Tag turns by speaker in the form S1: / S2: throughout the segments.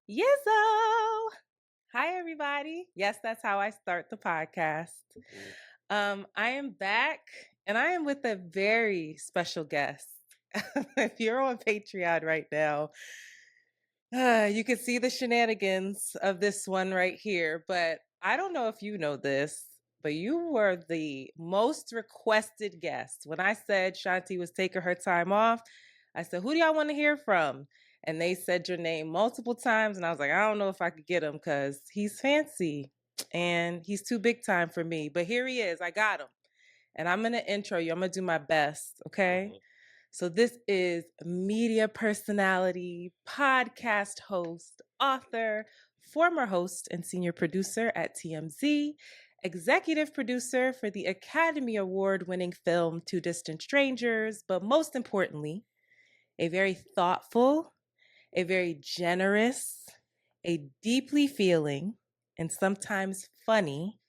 S1: Yizzo! Hi, everybody. Yes, that's how I start the podcast. I am back and I am with a very special guest. If you're on Patreon right now, you can see the shenanigans of this one right here. But I don't know if you know this, but you were the most requested guest. When I said Shanti was taking her time off, I said, who do y'all want to hear from? And they said your name multiple times. And I was like, I don't know if I could get him because he's fancy and he's too big time for me. But here he is. I got him. And I'm going to intro you. I'm going to do my best. Okay.
S2: Mhm.
S1: So this is media personality, podcast host, author, former host and senior producer at TMZ, executive producer for the Academy Award-winning film Two Distant Strangers, but most importantly, a very thoughtful, a very generous, a deeply feeling, and sometimes funny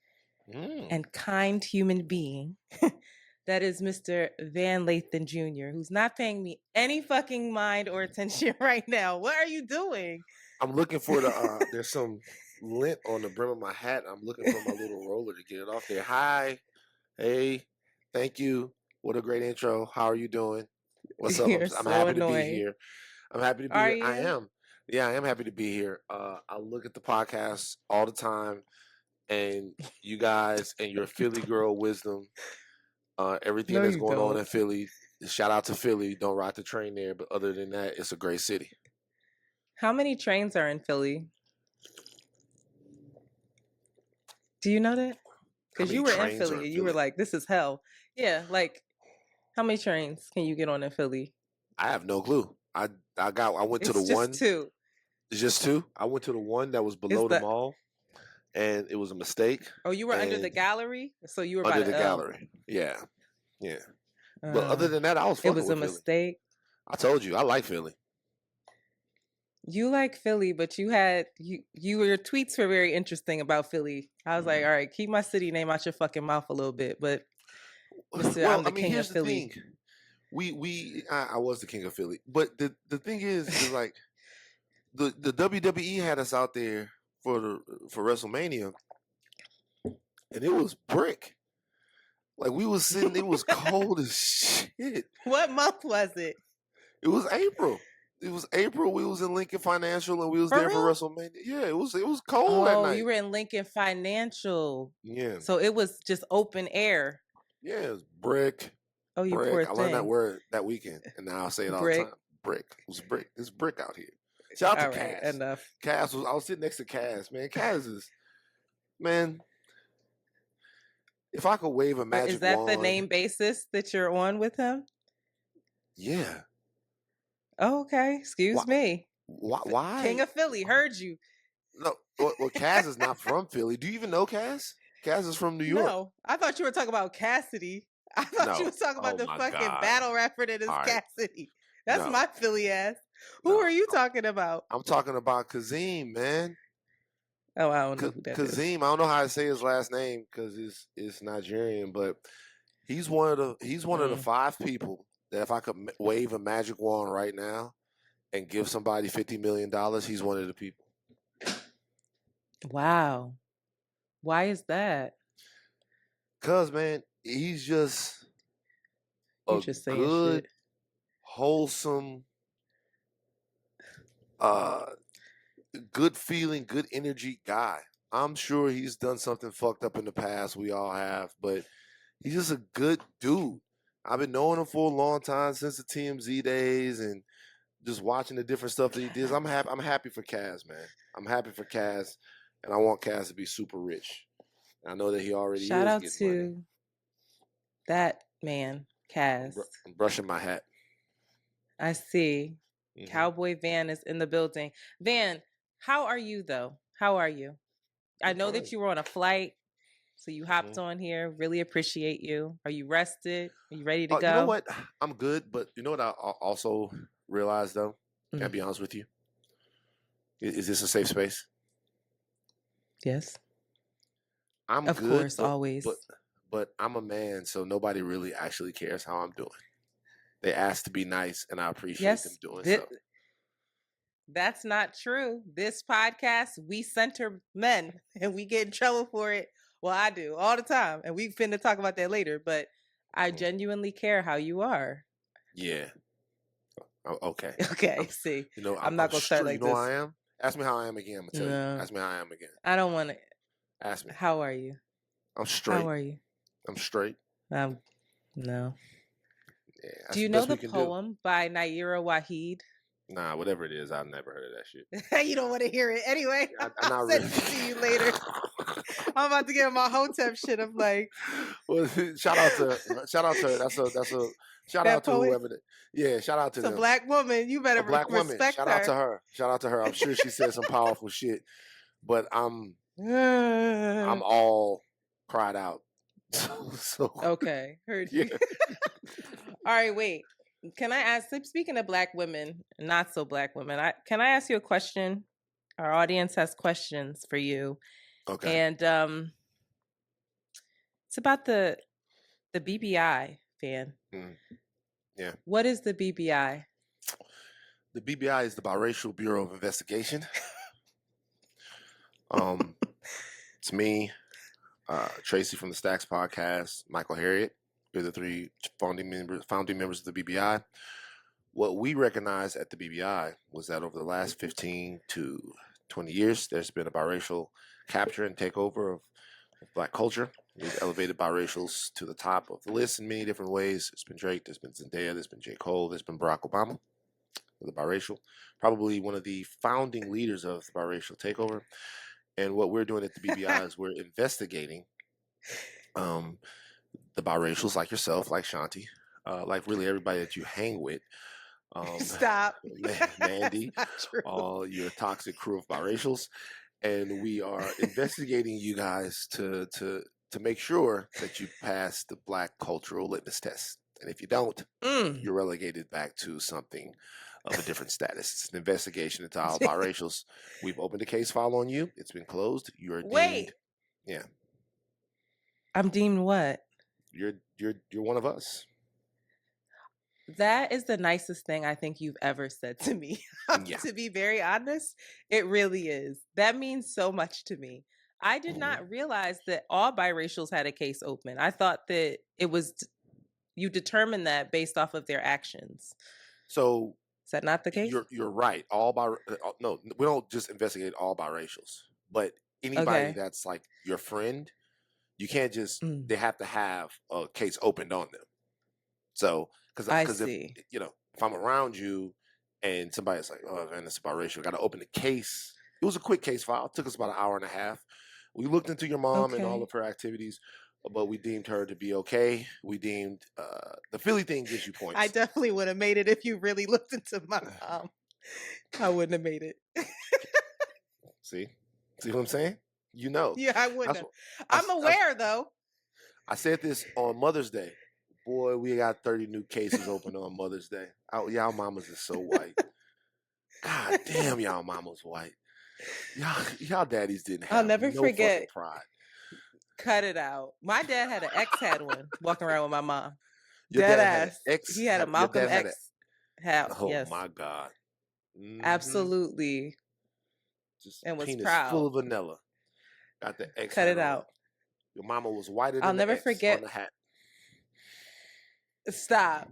S1: and kind human being. That is Mr. Van Lathan Jr., who's not paying me any fucking mind or attention right now. What are you doing?
S2: I'm looking for the. There's some lint on the brim of my hat. I'm looking for my little roller to get it off there. Hi, hey, thank you. What a great intro. How are you doing? What's up?
S1: You're
S2: I'm
S1: so
S2: happy to be
S1: annoying.
S2: here. I'm happy to be
S1: Are
S2: here. I
S1: you?
S2: am. Yeah, I am happy to be here. I look at the podcast all the time, and you guys and your Philly girl wisdom, everything
S1: No,
S2: that's
S1: you
S2: going on
S1: don't.
S2: in Philly. Shout out to Philly. Don't ride the train there, but other than that, it's a great city.
S1: How many trains are in Philly? Do you know that?
S2: How
S1: Because
S2: many
S1: you were in
S2: trains are
S1: Philly
S2: in
S1: and you were
S2: Philly?
S1: like, this is hell. Yeah, like, how many trains can you get on in Philly?
S2: I have no clue. I went to the
S1: It's just
S2: one.
S1: two.
S2: It's just two. I went to the one that was
S1: It's
S2: below the
S1: the,
S2: mall, and it was a mistake.
S1: oh, you were under the
S2: And
S1: gallery? So you were by
S2: under
S1: the
S2: the
S1: L.
S2: gallery, yeah, yeah. But other
S1: Uh,
S2: than that, I was
S1: it
S2: fucking
S1: was a
S2: with Philly.
S1: mistake.
S2: I told you, I like Philly.
S1: You like Philly, but your tweets were very interesting about Philly. I was like, all right, keep my city name out your fucking mouth a little bit. But Mr.
S2: Well,
S1: I'm
S2: I
S1: the
S2: mean,
S1: king of
S2: here's the
S1: Philly.
S2: thing. I was the king of Philly, but the thing is like the WWE had us out there for WrestleMania, and it was brick. Like we was sitting, it was cold as shit.
S1: What month was it?
S2: It was April. It was April. We was in Lincoln Financial and we was
S1: For
S2: there for
S1: real?
S2: WrestleMania. Yeah, it was cold that
S1: Oh, you
S2: night.
S1: were in Lincoln Financial.
S2: Yeah.
S1: So it was just open air.
S2: Yeah, it was brick.
S1: Oh, you poor
S2: Brick. I learned that
S1: thing.
S2: word that weekend and now I say it all the
S1: Brick.
S2: time. Brick. It was brick. It's brick out here. Shout out to
S1: All right,
S2: Cass.
S1: enough.
S2: I was sitting next to Cass, man. Cass is man, if I could wave a
S1: Is
S2: magic
S1: that the
S2: wand,
S1: name basis that you're on with him?
S2: yeah.
S1: Oh, okay.
S2: Why
S1: Excuse me. King
S2: why?
S1: of Philly, heard you.
S2: No, well Cass is not from Philly. Do you even know Cass? Cass is from New York.
S1: No, I thought you were talking about Cassidy. I thought you
S2: No.
S1: were talking about
S2: Oh
S1: the
S2: my
S1: fucking
S2: God.
S1: battle rapper that is
S2: All right.
S1: Cassidy. That's
S2: No.
S1: my Philly ass. Who
S2: No.
S1: are you talking about?
S2: I'm talking about Kazim, man.
S1: Oh, I don't know who that is.
S2: Kazim. I don't know how to say his last name because it's Nigerian, but he's one of the 5 people that if I could wave a magic wand right now and give somebody $50 million, he's one of the people.
S1: Wow. Why is that?
S2: Cause man, he's just
S1: You
S2: a
S1: just saying
S2: good,
S1: shit.
S2: wholesome, uh, good feeling, good energy guy. I'm sure he's done something fucked up in the past. We all have, but he's just a good dude. I've been knowing him for a long time since the TMZ days, and just watching the different stuff that he does. I'm happy. I'm happy for Kaz, man. I'm happy for Kaz, and I want Kaz to be super rich. I know that he already
S1: Shout
S2: is
S1: out
S2: getting money.
S1: to that man, Kaz.
S2: I'm brushing my hat.
S1: I see.
S2: Mhm.
S1: Cowboy Van is in the building. Van, how are you though? How are you? I
S2: I'm
S1: know
S2: fine.
S1: that you were on a flight, so you hopped
S2: Mhm.
S1: on here. Really appreciate you. Are you rested? Are you ready to
S2: You know
S1: go?
S2: what? I'm good, but you know what I also realized though? Can I
S1: Mm,
S2: be honest with you? Is this a safe space?
S1: yes,
S2: I'm
S1: of
S2: good,
S1: course, always.
S2: but I'm a man, so nobody really actually cares how I'm doing. They ask to be nice, and I appreciate them
S1: Yes,
S2: doing so.
S1: That's not true. This podcast, we center men and we get in trouble for it. Well, I do all the time. And we finna talk about that later, but I genuinely care how you are.
S2: Yeah. Okay.
S1: Okay, see. I'm not going to start
S2: straight.
S1: like
S2: You know
S1: this.
S2: how I am? Ask me how I am again. I'm going to tell you. Ask me how I am again.
S1: I don't want to.
S2: Ask me.
S1: How are you?
S2: I'm straight.
S1: How are you?
S2: I'm straight.
S1: No.
S2: Yeah,
S1: do you know the poem by Naira Waheed?
S2: Nah, whatever it is, I've never heard of that shit.
S1: You don't want to hear it anyway. I'll send it to you later. I'm about to get my Hotep shit. I'm like,
S2: well, shout out to her. That's a shout out to whoever. Yeah, shout out to them.
S1: It's a black woman. You better
S2: black woman.
S1: Shout
S2: out to her. Shout out to her. I'm sure she said some powerful shit, but I'm all cried out. So
S1: okay, heard you. All right, wait. Can I ask? Speaking of black women, not so black women, can I ask you a question? Our audience has questions for you.
S2: Okay.
S1: And it's about the BBI, fan.
S2: Yeah.
S1: What is the BBI?
S2: The BBI is the Biracial Bureau of Investigation. It's me, Tracy from the Stacks podcast, Michael Harriet. We're the three founding members of the BBI. What we recognized at the BBI was that over the last 15 to 20 years, there's been a biracial capture and takeover of Black culture. We've elevated biracials to the top of the list in many different ways. There's been Drake, there's been Zendaya, there's been J. Cole, there's been Barack Obama, the biracial, probably one of the founding leaders of the biracial takeover. And what we're doing at the BBI is we're investigating the biracials like yourself, like Shanti, like really everybody that you hang with.
S1: Stop.
S2: Mandy, all your toxic crew of biracials. And we are investigating you guys to make sure that you pass the Black cultural litmus test. And if you don't, you're relegated back to something of a different status. It's an investigation into all biracials. We've opened a case file on you. It's been closed. You are deemed. Yeah.
S1: I'm deemed what?
S2: You're one of us.
S1: That is the nicest thing I think you've ever said to me. To be very honest, it really is. That means so much to me. I did not realize that all biracials had a case open. I thought that it was, you determine that based off of their actions.
S2: So
S1: is that not the case?
S2: You're right. No, we don't just investigate all biracials, but anybody that's like your friend, you can't just, they have to have a case opened on them. So, because if I'm around you and somebody's like, oh man, it's biracial, got to open the case. It was a quick case file. It took us about an hour and a half. We looked into your mom and all of her activities, but we deemed her to be okay. We deemed the Philly thing gives you points.
S1: I definitely would have made it if you really looked into my mom. I wouldn't have made it.
S2: See what I'm saying? You know.
S1: Yeah, I wouldn't have. I'm aware, though.
S2: I said this on Mother's Day. Boy, we got 30 new cases open on Mother's Day. Y'all mamas is so white. God damn, y'all mamas white. Y'all daddies didn't have
S1: I'll never forget.
S2: Pride.
S1: Cut it out. My dad had an X had one walking around with my mom.
S2: Your
S1: Dead
S2: dad
S1: ass. He had a Malcolm X hat.
S2: Oh
S1: yes.
S2: my God. Mm-hmm.
S1: Absolutely.
S2: Just
S1: and was
S2: penis
S1: proud.
S2: Full of vanilla. Got the X.
S1: Cut it out.
S2: Your mama was whiter than
S1: I'll never
S2: X
S1: forget
S2: on the hat.
S1: Stop.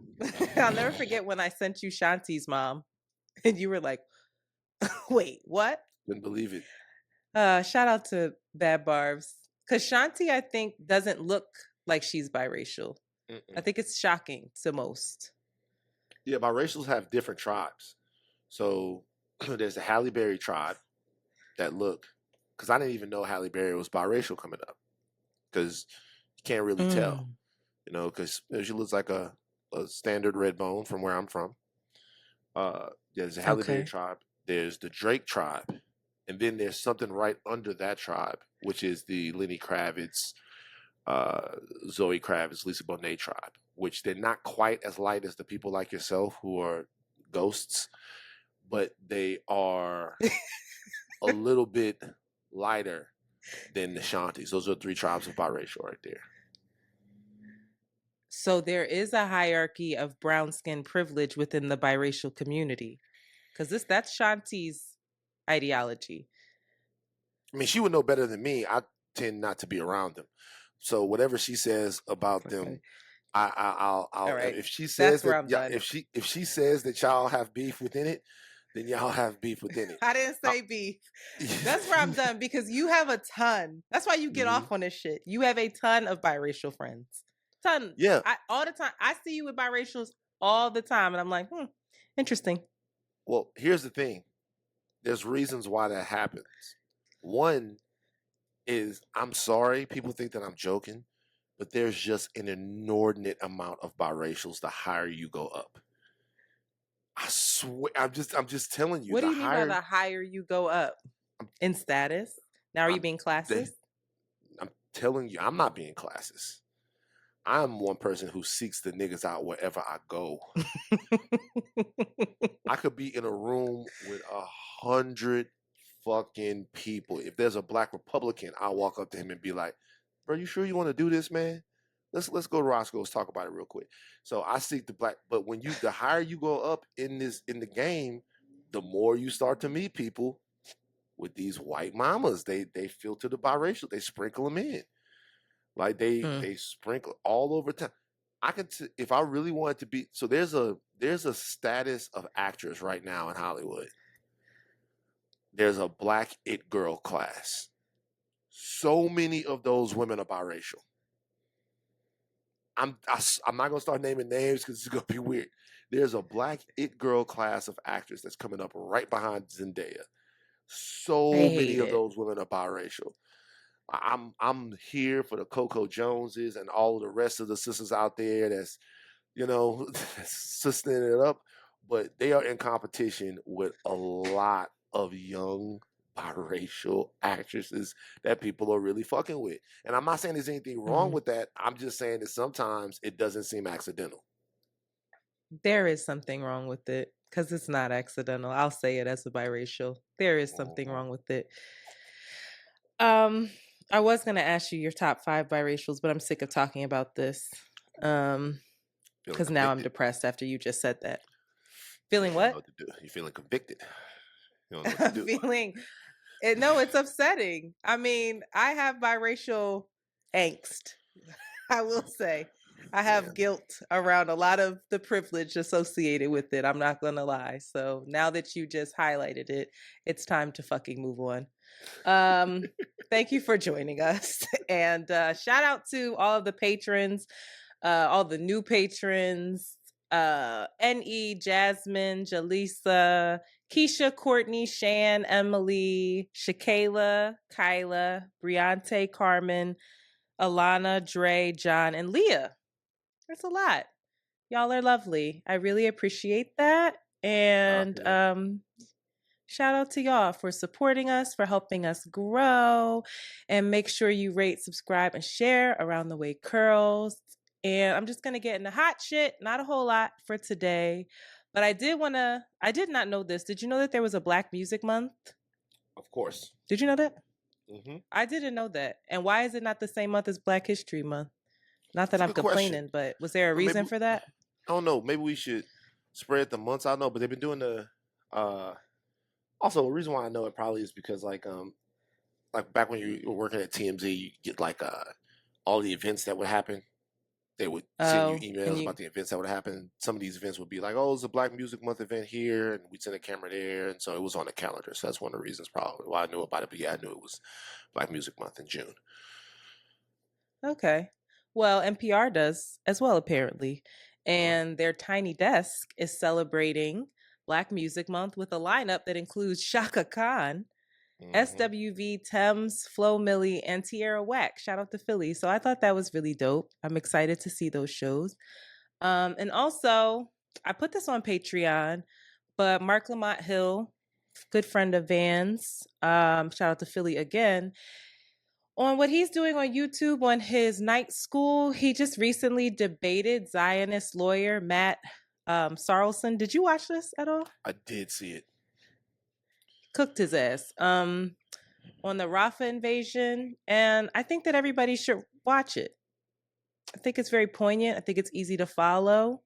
S1: I'll never forget when I sent you Shanti's mom and you were like, wait, what?
S2: Couldn't believe it.
S1: Shout out to Bad Barbs. Because Shanti, I think, doesn't look like she's biracial. I think it's shocking to most.
S2: Yeah, biracials have different tribes. So there's the Halle Berry tribe that look, because I didn't even know Halle Berry was biracial coming up. Because you can't really tell. You know, because she looks like a standard red bone from where I'm from. There's the Halle Berry tribe. There's the Drake tribe. And then there's something right under that tribe, which is the Lenny Kravitz, Zoe Kravitz, Lisa Bonet tribe, which they're not quite as light as the people like yourself who are ghosts, but they are a little bit lighter than the Shantis. Those are 3 tribes of biracial right there.
S1: So there is a hierarchy of brown skin privilege within the biracial community. Because that's Shanti's ideology.
S2: I mean, she would know better than me. I tend not to be around them, so whatever she says about them, I'll
S1: All right.
S2: if she says
S1: That's where
S2: that
S1: I'm done.
S2: if she says that y'all have beef within it, then y'all have beef within it.
S1: I didn't say beef. That's where I'm done because you have a ton. That's why you get off on this shit. You have a ton of biracial friends. Ton.
S2: Yeah.
S1: All the time. I see you with biracials all the time, and I'm like, interesting.
S2: Well, here's the thing. There's reasons why that happens. One is, I'm sorry, people think that I'm joking, but there's just an inordinate amount of biracials the higher you go up. I swear, I'm just telling you.
S1: What do you mean by the higher you go up in status? Now, are you being classist?
S2: I'm telling you, I'm not being classist. I'm one person who seeks the niggas out wherever I go. I could be in a room with 100 fucking people. If there's a black Republican, I'll walk up to him and be like, "Bro, you sure you want to do this, man? Let's go to Roscoe's, talk about it real quick." So I seek the black, but when the higher you go up in the game, the more you start to meet people with these white mamas. They filter the biracial, they sprinkle them in. Like they sprinkle all over town. I could if I really wanted to be. So there's a status of actress right now in Hollywood. There's a black it girl class. So many of those women are biracial. I'm not gonna start naming names because it's gonna be weird. There's a black it girl class of actors that's coming up right behind Zendaya. So many of those women are biracial. I'm here for the Coco Joneses and all of the rest of the sisters out there that's, sistering it up, but they are in competition with a lot of young biracial actresses that people are really fucking with. And I'm not saying there's anything wrong with that. I'm just saying that sometimes it doesn't seem accidental.
S1: There is something wrong with it because it's not accidental. I'll say it as a biracial. There is something wrong with it. I was going to ask you your top 5 biracials, but I'm sick of talking about this. Because now I'm depressed after you just said that. Feeling what?
S2: You're feeling convicted. You don't know what to do.
S1: No, it's upsetting. I mean, I have biracial angst. I will say. I have guilt around a lot of the privilege associated with it. I'm not going to lie. So now that you just highlighted it, it's time to fucking move on. Thank you for joining us. And shout out to all of the patrons, all the new patrons, N.E., Jasmine, Jaleesa, Keisha, Courtney, Shan, Emily, Shakayla, Kyla, Briante, Carmen, Alana, Dre, John, and Leah. That's a lot. Y'all are lovely. I really appreciate that. And shout out to y'all for supporting us, for helping us grow. And make sure you rate, subscribe, and share Around the Way Curls. And I'm just going to get into hot shit. Not a whole lot for today. But I did not know this. Did you know that there was a Black Music Month?
S2: Of course.
S1: Did you know that?
S2: Mm-hmm.
S1: I didn't know that. And why is it not the same month as Black History Month? Not that I'm complaining, but was there a reason for that?
S2: I don't know. Maybe we should spread the months. I don't know, but they've been doing the. Also, the reason why I know it probably is because like back when you were working at TMZ, you get like all the events that would happen. They would send you emails about the events that would happen. Some of these events would be like, "Oh, it's a Black Music Month event here," and we'd send a camera there, and so it was on the calendar. So that's one of the reasons probably why I knew about it. But yeah, I knew it was Black Music Month in June.
S1: Okay. Well, NPR does as well, apparently. And their Tiny Desk is celebrating Black Music Month with a lineup that includes Shaka Khan, SWV, Thames, Flo Milli, and Tierra Whack. Shout out to Philly. So I thought that was really dope. I'm excited to see those shows. And also, I put this on Patreon, but Mark Lamont Hill, good friend of Van's, shout out to Philly again, on what he's doing on YouTube on his night school, he just recently debated Zionist lawyer Matt Sarlson. Did you watch this at all?
S2: I did see it.
S1: Cooked his ass on the Rafah invasion, and I think that everybody should watch it. I think it's very poignant. I think it's easy to follow.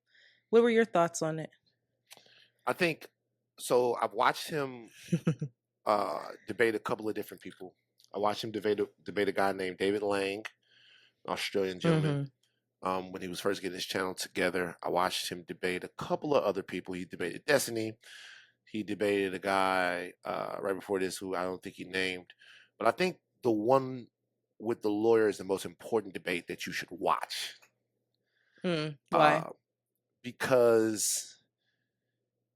S1: What were your thoughts on it?
S2: I think So I've watched him debate a couple of different people. I watched him debate a guy named David Lang, an Australian gentleman. When he was first getting his channel together, I watched him debate a couple of other people. He debated Destiny. He debated a guy right before this who I don't think he named. But I think the one with the lawyer is the most important debate that you should watch.
S1: Why?
S2: Because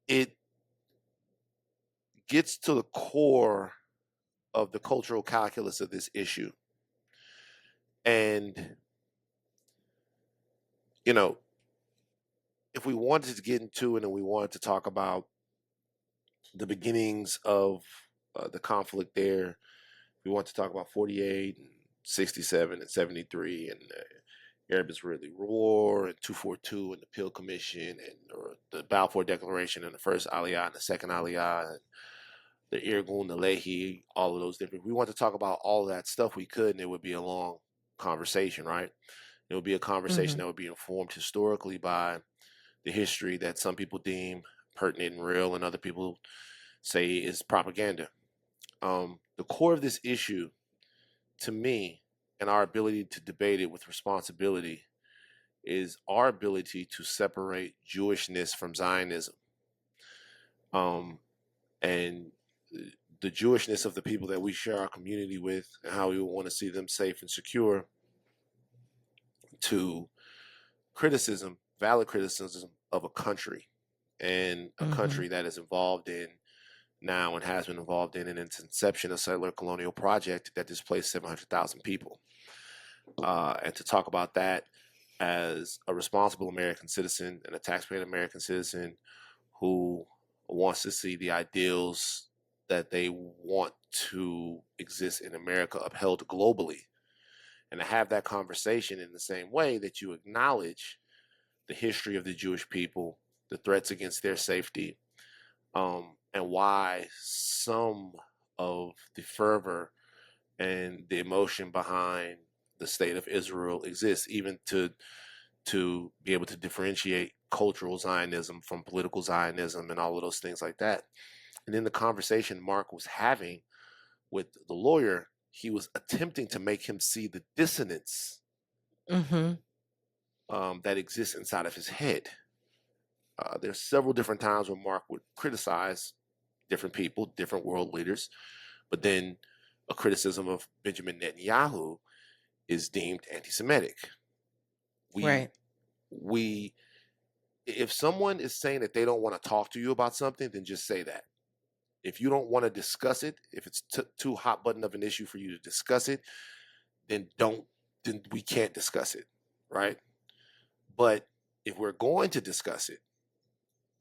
S2: it gets to the core of the cultural calculus of this issue. And, you know, if we wanted to get into it and we wanted to talk about the beginnings of the conflict there, we want to talk about 48 and 67 and 73 and the Arab-Israeli War and 242 and the Peel Commission and or the Balfour Declaration and the first Aliyah and the second Aliyah and the Irgun, the Lehi, all of those different. We want to talk about all of that stuff we could, and it would be a long conversation, right? It would be a conversation that would be informed historically by the history that some people deem pertinent and real and other people say is propaganda. The core of this issue, to me, and our ability to debate it with responsibility is our ability to separate Jewishness from Zionism. And the Jewishness of the people that we share our community with and how we want to see them safe and secure, to criticism, valid criticism of a country and a country that is involved in now and has been involved in its inception, a settler colonial project that displaced 700,000 people. And to talk about that as a responsible American citizen and a taxpaying American citizen who wants to see the ideals that they want to exist in America upheld globally, and to have that conversation in the same way that you acknowledge the history of the Jewish people, the threats against their safety, and why some of the fervor and the emotion behind the state of Israel exists, even to be able to differentiate cultural Zionism from political Zionism and all of those things like that. And in the conversation Mark was having with the lawyer, he was attempting to make him see the dissonance that exists inside of his head. There's several different times where Mark would criticize different people, different world leaders, but then a criticism of Benjamin Netanyahu is deemed anti-Semitic. If someone is saying that they don't want to talk to you about something, then just say that. If you don't want to discuss it, if it's too hot button of an issue for you to discuss it, then we can't discuss it, right? But if we're going to discuss it,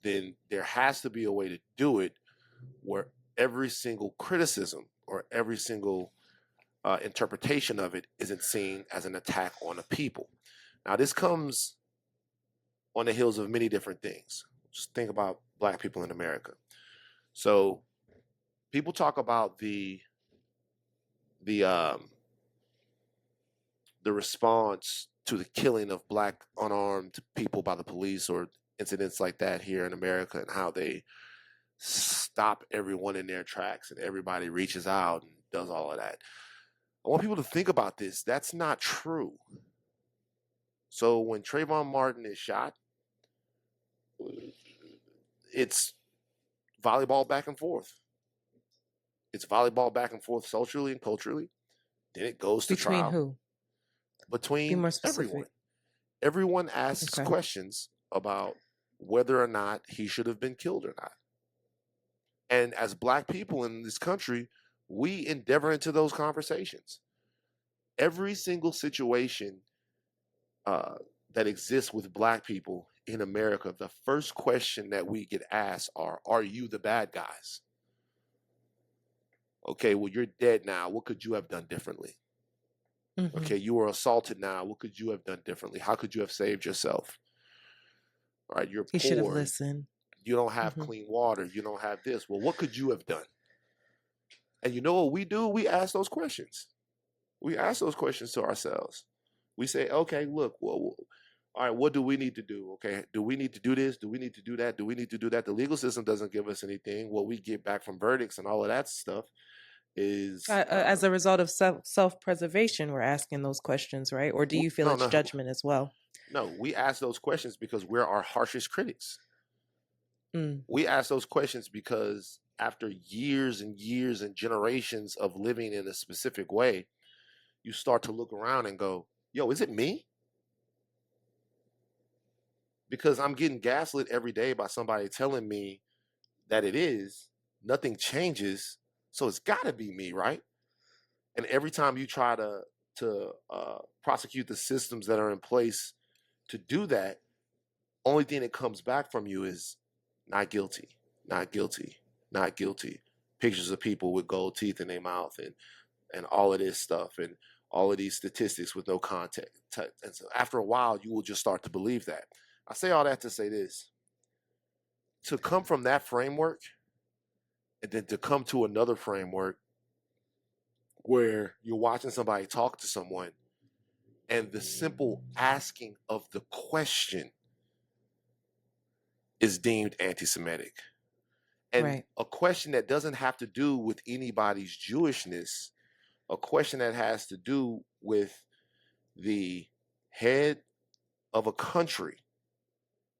S2: then there has to be a way to do it where every single criticism or every single interpretation of it isn't seen as an attack on a people. Now, this comes on the heels of many different things. Just think about Black people in America. So people talk about the response to the killing of Black unarmed people by the police or incidents like that here in America, and how they stop everyone in their tracks and everybody reaches out and does all of that. I want people to think about this. That's not true. So when Trayvon Martin is shot, it's volleyball back and forth. It's volleyball back and forth socially and culturally. Then it goes to trial.
S1: Between who?
S2: Between everyone. Everyone asks questions about whether or not he should have been killed or not. And as Black people in this country, we endeavor into those conversations. Every single situation that exists with Black people in America, the first question that we get asked are you the bad guys? Okay, well, you're dead now. What could you have done differently? Okay, you were assaulted now. What could you have done differently? How could you have saved yourself? All right, you're poor.
S1: You should have listened.
S2: You don't have clean water. You don't have this. Well, what could you have done? And you know what we do? We ask those questions. We ask those questions to ourselves. We say, okay, look, well, all right, what do we need to do? Okay, do we need to do this? Do we need to do that? Do we need to do that? The legal system doesn't give us anything. What we get back from verdicts and all of that stuff is
S1: As a result of self-preservation, we're asking those questions, right? Or do you feel
S2: no,
S1: it's
S2: no,
S1: judgment as well?
S2: no. We ask those questions because we're our harshest critics.
S1: Mm.
S2: We ask those questions because after years and years and generations of living in a specific way, you start to look around and go, yo, is it me? Because I'm getting gaslit every day by somebody telling me that it is, nothing changes, so it's got to be me, right? And every time you try to prosecute the systems that are in place to do that, only thing that comes back from you is not guilty, not guilty, not guilty. Pictures of people with gold teeth in their mouth and all of this stuff and all of these statistics with no context. And so after a while, you will just start to believe that. I say all that to say this. To come from that framework and then to come to another framework where you're watching somebody talk to someone and the simple asking of the question is deemed anti-Semitic. And
S1: Right.
S2: a question that doesn't have to do with anybody's Jewishness, a question that has to do with the head of a country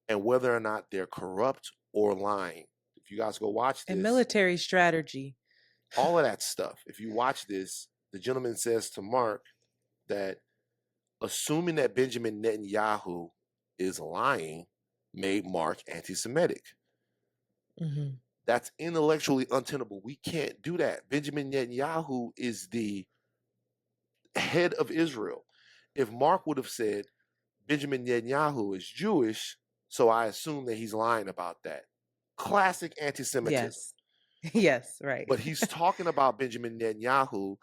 S2: and whether or not they're corrupt or lying. If you guys go watch this,
S1: And military strategy.
S2: all of that stuff. If you watch this, the gentleman says to Mark that assuming that Benjamin Netanyahu is lying made Mark anti-Semitic.
S1: Mm-hmm.
S2: That's intellectually untenable. We can't do that. Benjamin Netanyahu is the head of Israel. If Mark would have said Benjamin Netanyahu is Jewish, so I assume that he's lying about that. Classic anti-Semitism.
S1: Yes. Yes, right.
S2: But he's talking about Benjamin Netanyahu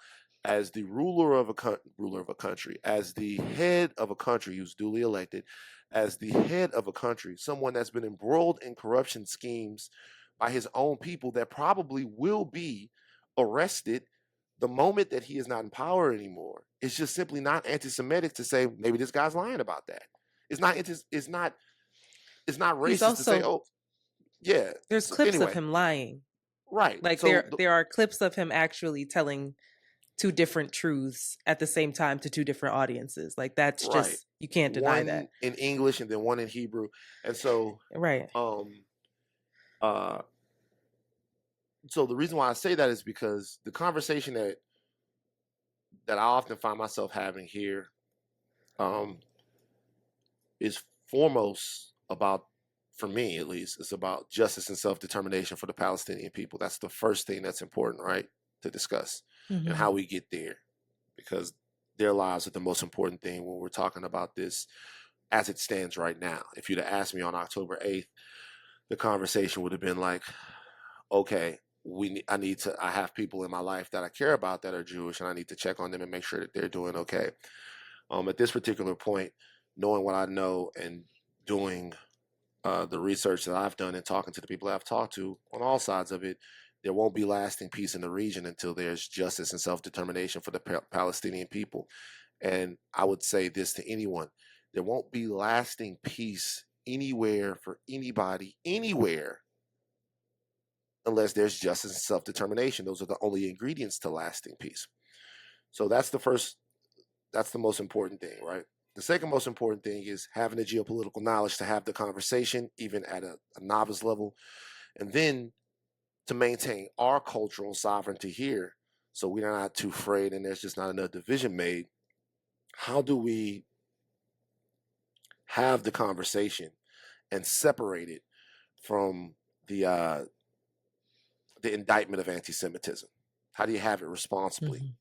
S2: as the ruler of a country, as the head of a country who's duly elected, as the head of a country, someone that's been embroiled in corruption schemes by his own people that probably will be arrested the moment that he is not in power anymore. It's just simply not anti-Semitic to say maybe this guy's lying about that. It's not
S1: He's
S2: racist to say,
S1: also,
S2: oh, yeah.
S1: there's
S2: So
S1: clips of
S2: anyway,
S1: him lying.
S2: right.
S1: Like
S2: So
S1: there are clips of him actually telling two different truths at the same time to two different audiences. Like that's
S2: right.
S1: just, you can't deny that.
S2: One in English and then one in Hebrew. And so
S1: Right.
S2: uh so the reason why I say that is because the conversation that I often find myself having here is foremost about, for me at least, it's about justice and self-determination for the Palestinian people. That's the first thing that's important, right, to discuss,
S1: Mm-hmm.
S2: and how we get there, because their lives are the most important thing when we're talking about this as it stands right now. If you'd have asked me on October 8th, the conversation would have been like, okay, I have people in my life that I care about that are Jewish, and I need to check on them and make sure that they're doing okay. At this particular point, knowing what I know and doing the research that I've done and talking to the people that I've talked to on all sides of it, there won't be lasting peace in the region until there's justice and self-determination for the Palestinian people. And I would say this to anyone: there won't be lasting peace anywhere for anybody, anywhere, unless there's justice and self-determination. Those are the only ingredients to lasting peace. So that's the most important thing, right? The second most important thing is having the geopolitical knowledge to have the conversation, even at a novice level, and then to maintain our cultural sovereignty here, so we're not too afraid and there's just not enough division made. How do we have the conversation and separate it from the indictment of anti-Semitism? How do you have it responsibly?
S1: Mm-hmm.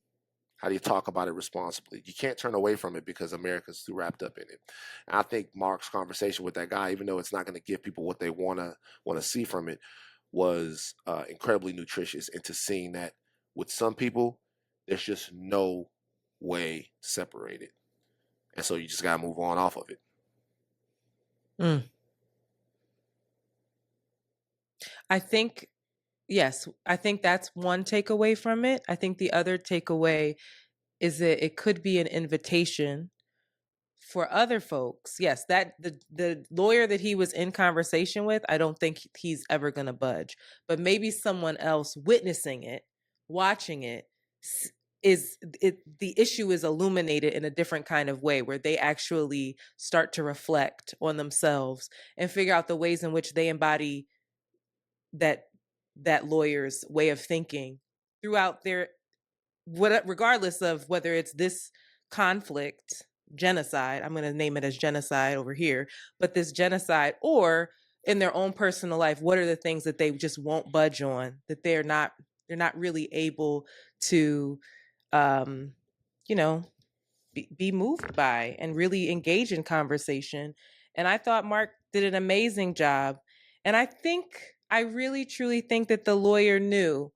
S2: How do you talk about it responsibly? You can't turn away from it because America's too wrapped up in it. And I think Mark's conversation with that guy, even though it's not going to give people what they want to see from it, was incredibly nutritious into seeing that with some people, there's just no way to separate it. And so you just got to move on off of it.
S1: Mm. I think, yes, I think that's one takeaway from it. I think the other takeaway is that it could be an invitation for other folks, yes, that the lawyer that he was in conversation with, I don't think he's ever going to budge. But maybe someone else witnessing it, watching it, the issue is illuminated in a different kind of way, where they actually start to reflect on themselves and figure out the ways in which they embody that lawyer's way of thinking throughout their, regardless of whether it's this conflict, genocide, I'm going to name it as genocide over here, but this genocide, or in their own personal life, what are the things that they just won't budge on, that they're not really able to you know, be moved by and really engage in conversation. And I thought Mark did an amazing job. And I really truly think that the lawyer knew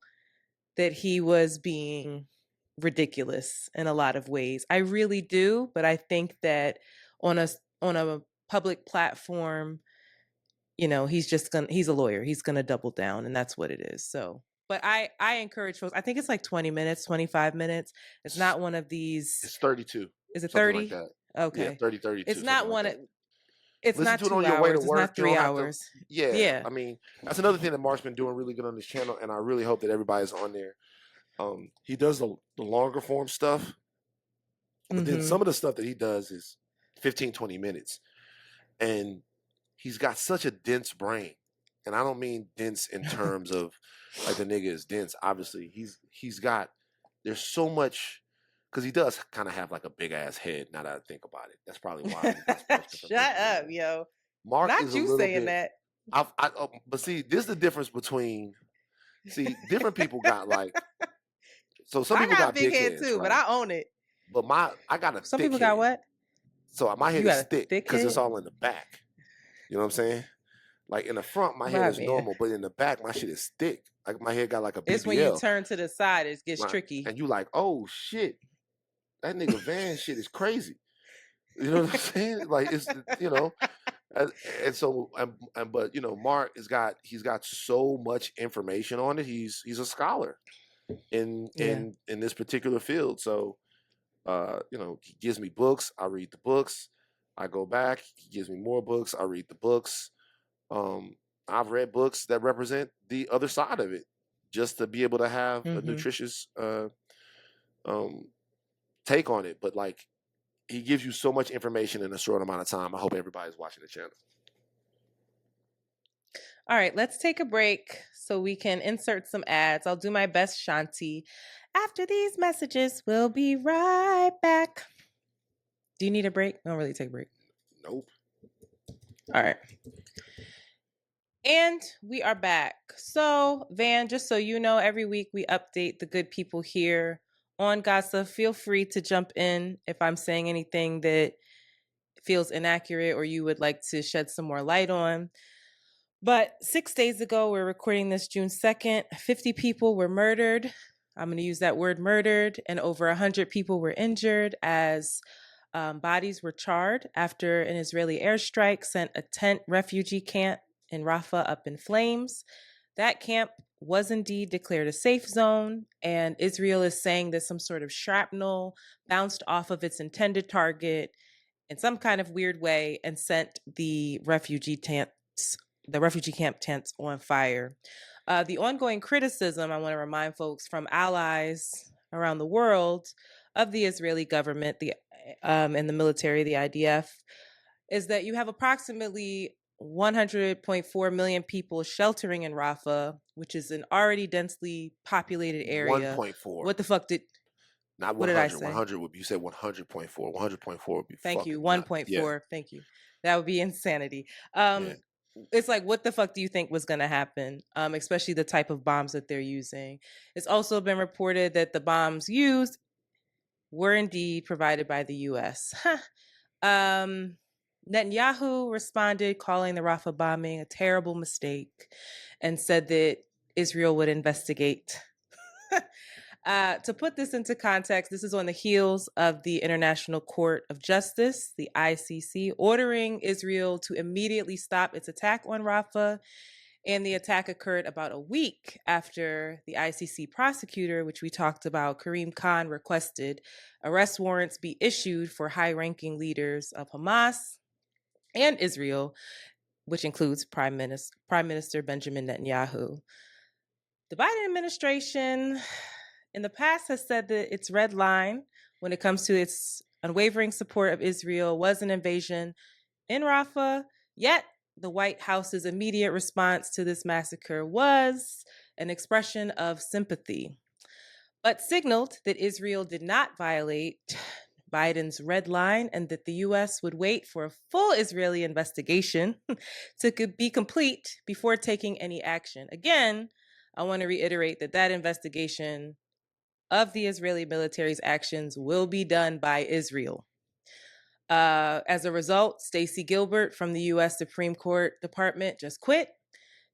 S1: that he was being ridiculous in a lot of ways. I really do, but I think that on a public platform, he's a lawyer. He's gonna double down, and that's what it is. So, but I encourage folks. I think it's like 20 minutes, 25 minutes. It's not one of these.
S2: It's 32.
S1: Is it
S2: 30?
S1: Like
S2: that.
S1: Okay.
S2: Yeah, 30, 32.
S1: It's not one.
S2: Like
S1: it's
S2: Listen
S1: not
S2: to it
S1: 2
S2: on your way to
S1: hours. It's
S2: work.
S1: not 3 hours.
S2: Yeah. I mean, that's another thing that Mark's been doing really good on this channel, and I really hope that everybody's on there. He does the longer form stuff, but then some of the stuff that he does is 15, 20 minutes. And he's got such a dense brain. And I don't mean dense in terms of like the nigga is dense. Obviously, there's so much, because he does kind of have like a big ass head. Now that I think about it, that's probably why.
S1: Shut up, yo.
S2: Mark
S1: Not
S2: is
S1: you saying that.
S2: But see, this is the difference between. See, different people got like. So some people got big heads too,
S1: right? But I own it.
S2: But I got a.
S1: Some people got what?
S2: So my head is thick because it's all in the back. You know what I'm saying? Like in the front, my head is normal, but in the back, my shit is thick. Like my head got like a BBL.
S1: It's when you turn to the side, it gets tricky.
S2: And you like, oh shit, that nigga Van shit is crazy. You know what I'm saying? Like it's and so but Mark he's got so much information on it. He's a scholar in this particular field. So he gives me books, I read the books, I go back, he gives me more books, I read the books. I've read books that represent the other side of it, just to be able to have a nutritious take on it. But like, he gives you so much information in a short amount of time. I hope everybody's watching the channel.
S1: All right, let's take a break so we can insert some ads. I'll do my best, Shanti. After these messages, we'll be right back. Do you need a break? I don't really take a break.
S2: Nope.
S1: All right. And we are back. So, Van, just so you know, every week we update the good people here on Gossip. Feel free to jump in if I'm saying anything that feels inaccurate or you would like to shed some more light on. But 6 days ago, we're recording this June 2nd, 50 people were murdered. I'm going to use that word murdered, and over 100 people were injured as bodies were charred after an Israeli airstrike sent a tent refugee camp in Rafah up in flames. That camp was indeed declared a safe zone, and Israel is saying that some sort of shrapnel bounced off of its intended target in some kind of weird way and set the refugee camp tents on fire. The ongoing criticism, I want to remind folks, from allies around the world of the Israeli government, and the military, the IDF, is that you have approximately 100.4 million people sheltering in Rafah, which is an already densely populated area.
S2: 1.4.
S1: What the fuck did...
S2: Not 100. What did I say? 100 would be, you said 100.4. 100.4 would be
S1: Thank you. 1.4. Yeah. Thank you. That would be insanity. It's like, what the fuck do you think was going to happen? Especially the type of bombs that they're using. It's also been reported that the bombs used were indeed provided by the U.S. Netanyahu responded, calling the Rafah bombing a terrible mistake, and said that Israel would investigate. To put this into context, this is on the heels of the International Court of Justice, the ICC, ordering Israel to immediately stop its attack on Rafah And the attack occurred about a week after the ICC prosecutor, which we talked about, Karim Khan, requested arrest warrants be issued for high-ranking leaders of Hamas and Israel, which includes Prime Minister Benjamin Netanyahu. The Biden administration in the past has said that its red line when it comes to its unwavering support of Israel was an invasion in Rafah, yet the White House's immediate response to this massacre was an expression of sympathy, but signaled that Israel did not violate Biden's red line and that the US would wait for a full Israeli investigation to be complete before taking any action. Again, I want to reiterate that that investigation of the Israeli military's actions will be done by Israel. As a result, Stacey Gilbert from the U.S. Supreme Court Department just quit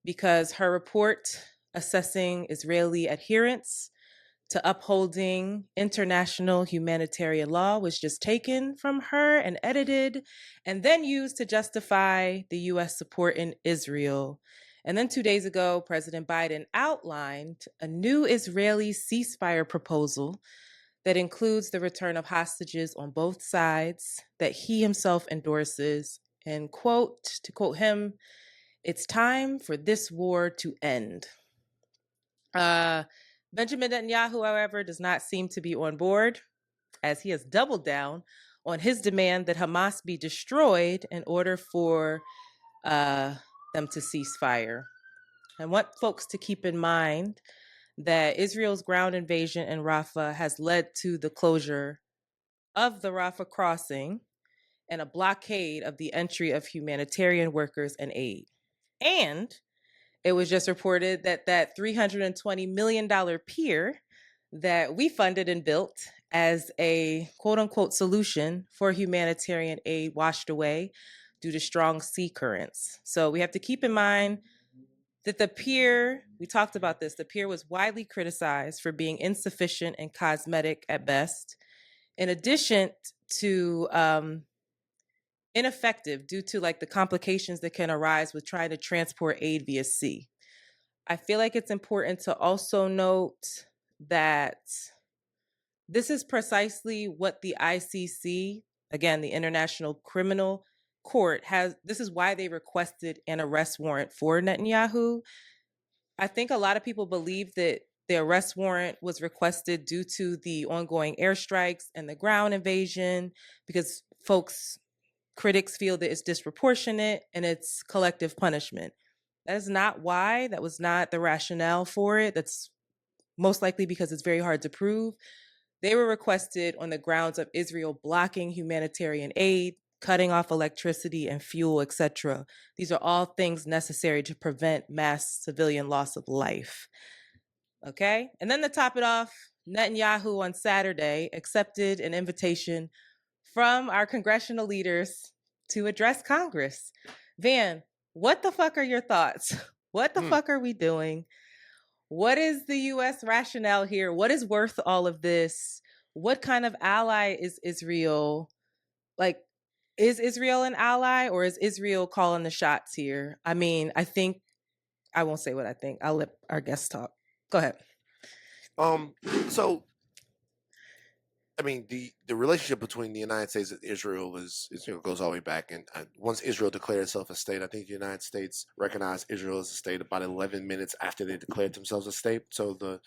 S1: because her report assessing Israeli adherence to upholding international humanitarian law was just taken from her and edited and then used to justify the U.S. support in Israel. And then 2 days ago, President Biden outlined a new Israeli ceasefire proposal that includes the return of hostages on both sides that he himself endorses. And to quote him, "It's time for this war to end." Benjamin Netanyahu, however, does not seem to be on board, as he has doubled down on his demand that Hamas be destroyed in order for them to cease fire. I want folks to keep in mind that Israel's ground invasion in Rafah has led to the closure of the Rafah crossing and a blockade of the entry of humanitarian workers and aid. And it was just reported that that $320 million pier that we funded and built as a quote unquote solution for humanitarian aid washed away due to strong sea currents. So we have to keep in mind that the pier, we talked about this, the pier was widely criticized for being insufficient and cosmetic at best, in addition to ineffective due to like the complications that can arise with trying to transport aid via sea. I feel like it's important to also note that this is precisely what the ICC, again, the International Criminal Court, has. This is why they requested an arrest warrant for Netanyahu. I think a lot of people believe that the arrest warrant was requested due to the ongoing airstrikes and the ground invasion, because critics feel that it's disproportionate and it's collective punishment. That is not why. That was not the rationale for it. That's most likely because it's very hard to prove. They were requested on the grounds of Israel blocking humanitarian aid, cutting off electricity and fuel, etc. These are all things necessary to prevent mass civilian loss of life. Okay? And then to top it off, Netanyahu on Saturday accepted an invitation from our congressional leaders to address Congress. Van, what the fuck are your thoughts? What the fuck are we doing? What is the U.S. rationale here? What is worth all of this? What kind of ally is Israel? Like, is Israel an ally or is Israel calling the shots here? I mean, I think, I won't say what I think. I'll let our guests talk. Go ahead.
S2: So, I mean, the relationship between the United States and Israel goes all the way back. And once Israel declared itself a state, I think the United States recognized Israel as a state about 11 minutes after they declared themselves a state. So there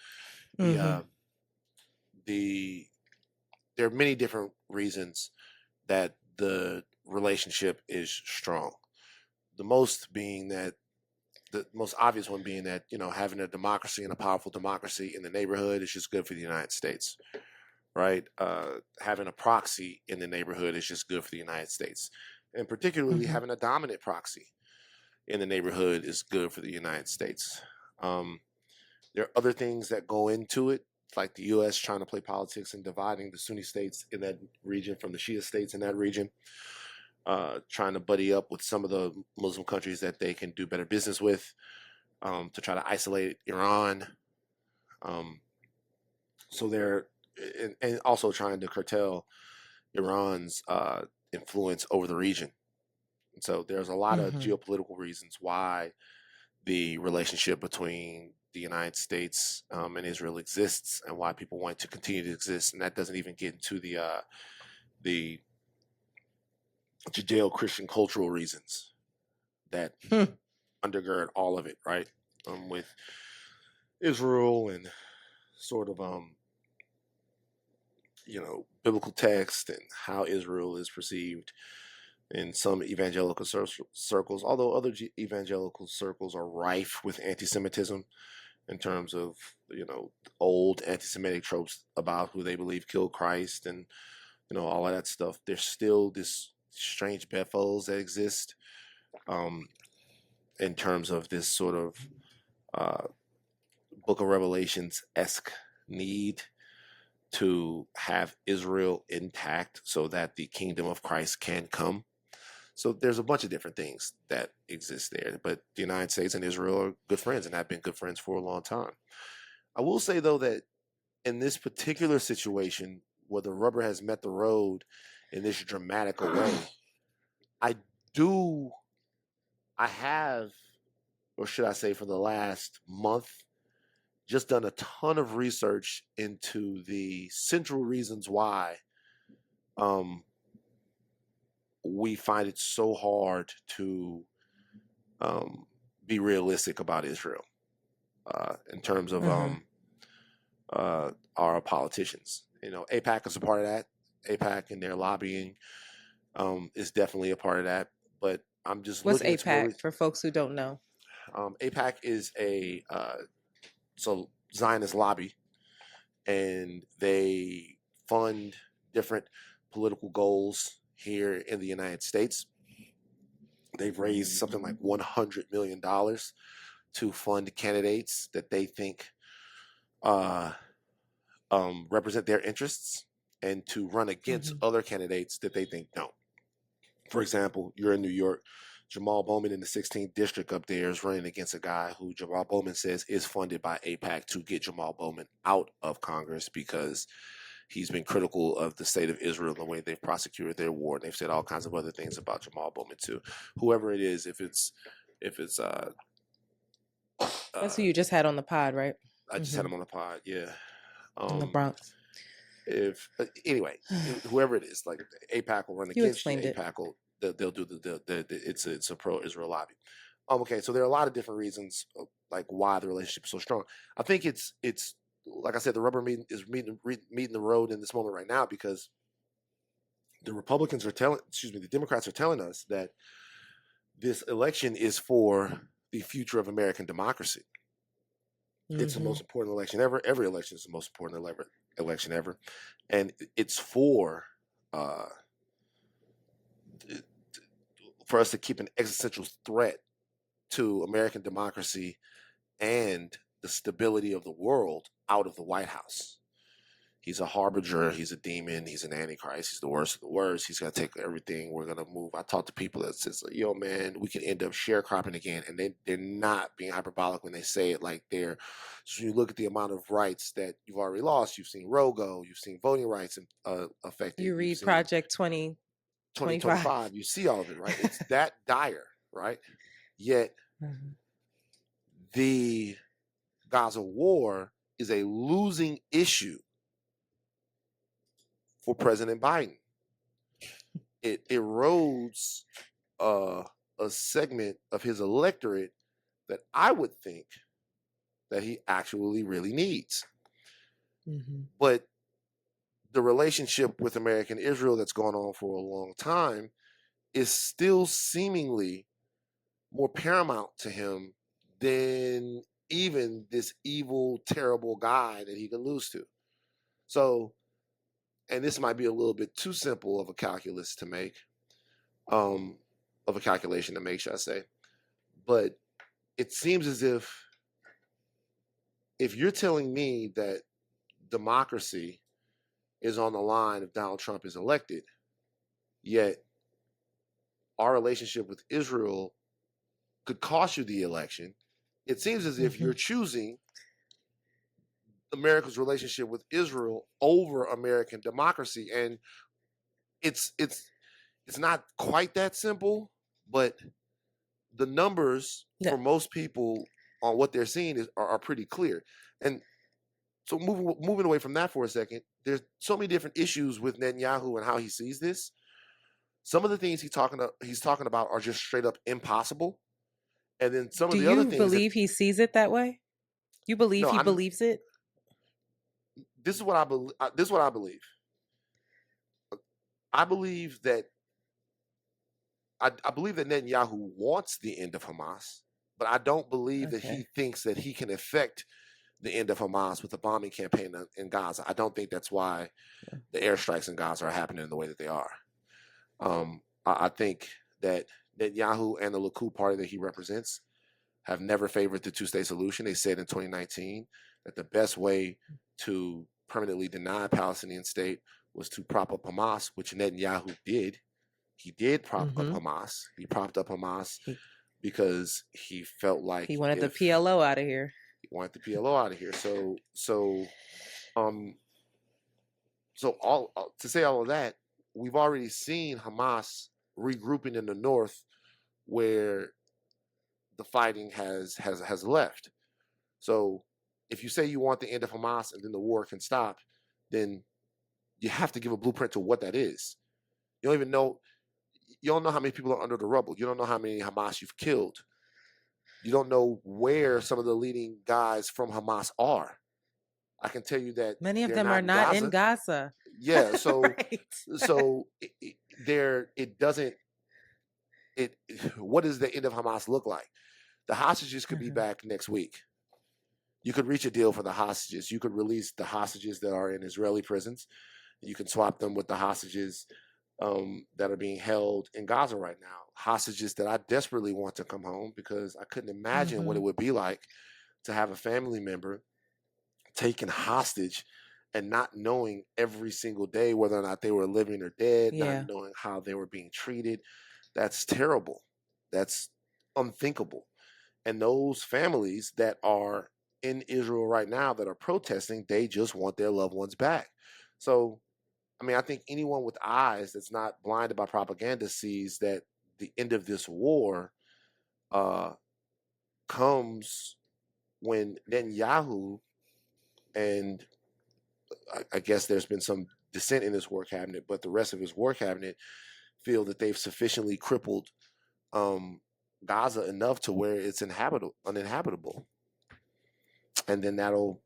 S2: are many different reasons that the relationship is strong. The most obvious one being that, having a democracy and a powerful democracy in the neighborhood is just good for the United States, right? Having a proxy in the neighborhood is just good for the United States. And particularly having a dominant proxy in the neighborhood is good for the United States. There are other things that go into it, like the U.S. trying to play politics and dividing the Sunni states in that region from the Shia states in that region, trying to buddy up with some of the Muslim countries that they can do better business with, to try to isolate Iran. So they're and also trying to curtail Iran's influence over the region. And so there's a lot of geopolitical reasons why the relationship between the United States and Israel exists, and why people want to continue to exist. And that doesn't even get into the Judeo-Christian cultural reasons that undergird all of it, right? With Israel and sort of biblical text and how Israel is perceived in some evangelical circles, although other evangelical circles are rife with anti-Semitism in terms of old anti-Semitic tropes about who they believe killed Christ and all of that stuff. There's still this strange bedfellows that exist in terms of this sort of Book of Revelations-esque need to have Israel intact so that the kingdom of Christ can come. So there's a bunch of different things that exist there. But the United States and Israel are good friends and have been good friends for a long time. I will say, though, that in this particular situation where the rubber has met the road in this dramatic way, I have, or should I say for the last month, just done a ton of research into the central reasons why we find it so hard to be realistic about Israel in terms of our politicians. AIPAC is a part of that. AIPAC and their lobbying is definitely a part of that. But I'm just
S1: What's
S2: looking
S1: AIPAC for folks who don't know?
S2: AIPAC is a Zionist lobby, and they fund different political goals here in the United States. They've raised something like $100 million to fund candidates that they think represent their interests and to run against other candidates that they think don't. For example, you're in New York. Jamal Bowman in the 16th district up there is running against a guy who Jamal Bowman says is funded by AIPAC to get Jamal Bowman out of Congress because he's been critical of the state of Israel and the way they've prosecuted their war. And they've said all kinds of other things about Jamal Bowman too. Whoever it is, if it's
S1: that's who you just had on the pod, right?
S2: I just had him on the pod, yeah.
S1: In the Bronx.
S2: Anyway, whoever it is, like AIPAC will run against you.
S1: AIPAC
S2: will they'll do it's a pro-Israel lobby. Okay, so there are a lot of different reasons like why the relationship is so strong. I think it's like I said, the rubber meeting the road in this moment right now because the Democrats are telling us that this election is for the future of American democracy. It's the most important election ever. Every election is the most important election ever, and it's for us to keep an existential threat to American democracy and the stability of the world out of the White House. He's a harbinger. He's a demon. He's an antichrist. He's the worst of the worst. He's going to take everything. We're going to move. I talk to people that says, yo, man, we could end up sharecropping again. And they're not being hyperbolic when they say it like they're. So you look at the amount of rights that you've already lost. You've seen Rogo. You've seen voting rights affected.
S1: You read Project 2025.
S2: You see all of it, right? It's that dire, right? Yet the Gaza war is a losing issue for President Biden. It erodes a segment of his electorate that I would think that he actually really needs. But the relationship with American Israel that's gone on for a long time is still seemingly more paramount to him than even this evil, terrible guy that he can lose to. So, and this might be a little bit too simple of a calculus to make, of a calculation to make, should I say. But it seems as if you're telling me that democracy is on the line if Donald Trump is elected, yet our relationship with Israel could cost you the election, it seems as if you're choosing America's relationship with Israel over American democracy. And it's not quite that simple, but the numbers for most people on what they're seeing are pretty clear. And so moving away from that for a second, there's so many different issues with Netanyahu and how he sees this. Some of the things he's talking about are just straight up impossible. And then some of the other things.
S1: Do you believe he sees it that way? You believe he believes it?
S2: This is what I believe. This is what I believe. I believe that Netanyahu wants the end of Hamas, but I don't believe that he thinks that he can affect the end of Hamas with the bombing campaign in Gaza. I don't think that's why the airstrikes in Gaza are happening in the way that they are. I think that Netanyahu and the Likud party that he represents have never favored the two-state solution. They said in 2019 that the best way to permanently deny a Palestinian state was to prop up Hamas, which Netanyahu did. He did prop up Hamas. He propped up Hamas because he felt like
S1: he wanted the PLO out of here.
S2: He wanted the PLO out of here. So all to say all of that, we've already seen Hamas regrouping in the north, where the fighting has left. So if you say you want the end of Hamas and then the war can stop, then you have to give a blueprint to what that is. You don't know how many people are under the rubble. You don't know how many Hamas you've killed. You don't know where some of the leading guys from Hamas are. I can tell you that
S1: many of them are not in Gaza.
S2: Yeah, so what does the end of Hamas look like? The hostages could be back next week. You could reach a deal for the hostages. You could release the hostages that are in Israeli prisons. You can swap them with the hostages that are being held in Gaza right now. Hostages that I desperately want to come home, because I couldn't imagine what it would be like to have a family member taken hostage and not knowing every single day whether or not they were living or dead, not knowing how they were being treated. That's terrible. That's unthinkable. And those families that are in Israel right now that are protesting, they just want their loved ones back. So, I mean, I think anyone with eyes that's not blinded by propaganda sees that the end of this war comes when Netanyahu, and I guess there's been some dissent in his war cabinet, but the rest of his war cabinet feel that they've sufficiently crippled Gaza enough to where it's uninhabitable. And then that'll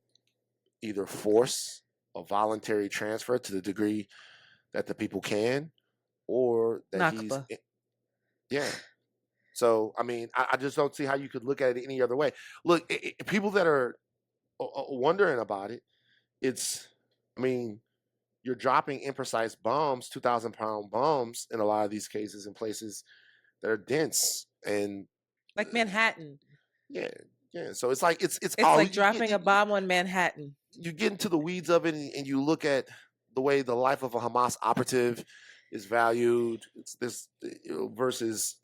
S2: either force a voluntary transfer to the degree that the people can, or that yeah. So, I mean, I just don't see how you could look at it any other way. Look, people that are wondering about it, I mean, you're dropping imprecise bombs, 2,000-pound bombs in a lot of these cases in places that are dense and
S1: like Manhattan.
S2: Yeah. So it's like it's
S1: like dropping a bomb on Manhattan.
S2: You get into the weeds of it, and you look at the way the life of a Hamas operative is valued. It's this versus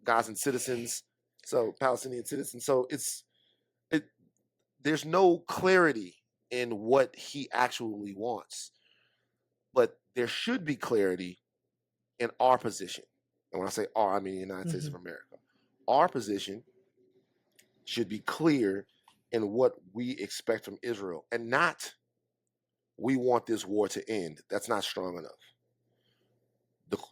S2: Gazan citizens, so Palestinian citizens. So there's no clarity in what he actually wants, but there should be clarity in our position. And when I say our, I mean the United States of America. Our position should be clear in what we expect from Israel, and not we want this war to end. That's not strong enough.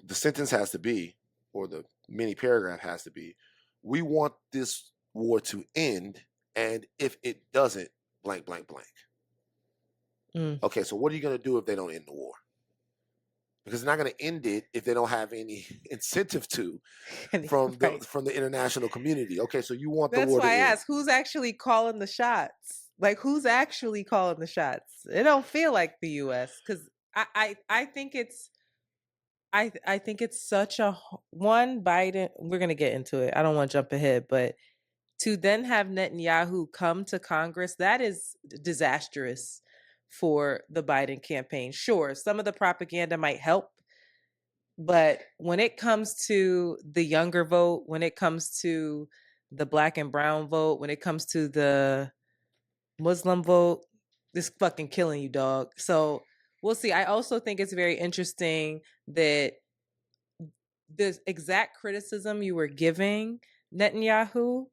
S2: The sentence has to be, or the mini paragraph has to be, we want this war to end, and if it doesn't, blank, blank, blank. Okay, so what are you going to do if they don't end the war? Because they're not going to end it if they don't have any incentive to from the international community. Okay, so you want the war to end. That's why I ask,
S1: who's actually calling the shots? Like, who's actually calling the shots? It don't feel like the U.S. because I think it's I think it's such a one Biden. We're gonna get into it. I don't want to jump ahead, but to then have Netanyahu come to Congress, that is disastrous for the Biden campaign. Sure, some of the propaganda might help, but when it comes to the younger vote, when it comes to the Black and brown vote, when it comes to the Muslim vote, this fucking killing you, dog. So we'll see. I also think it's very interesting that the exact criticism you were giving Netanyahu,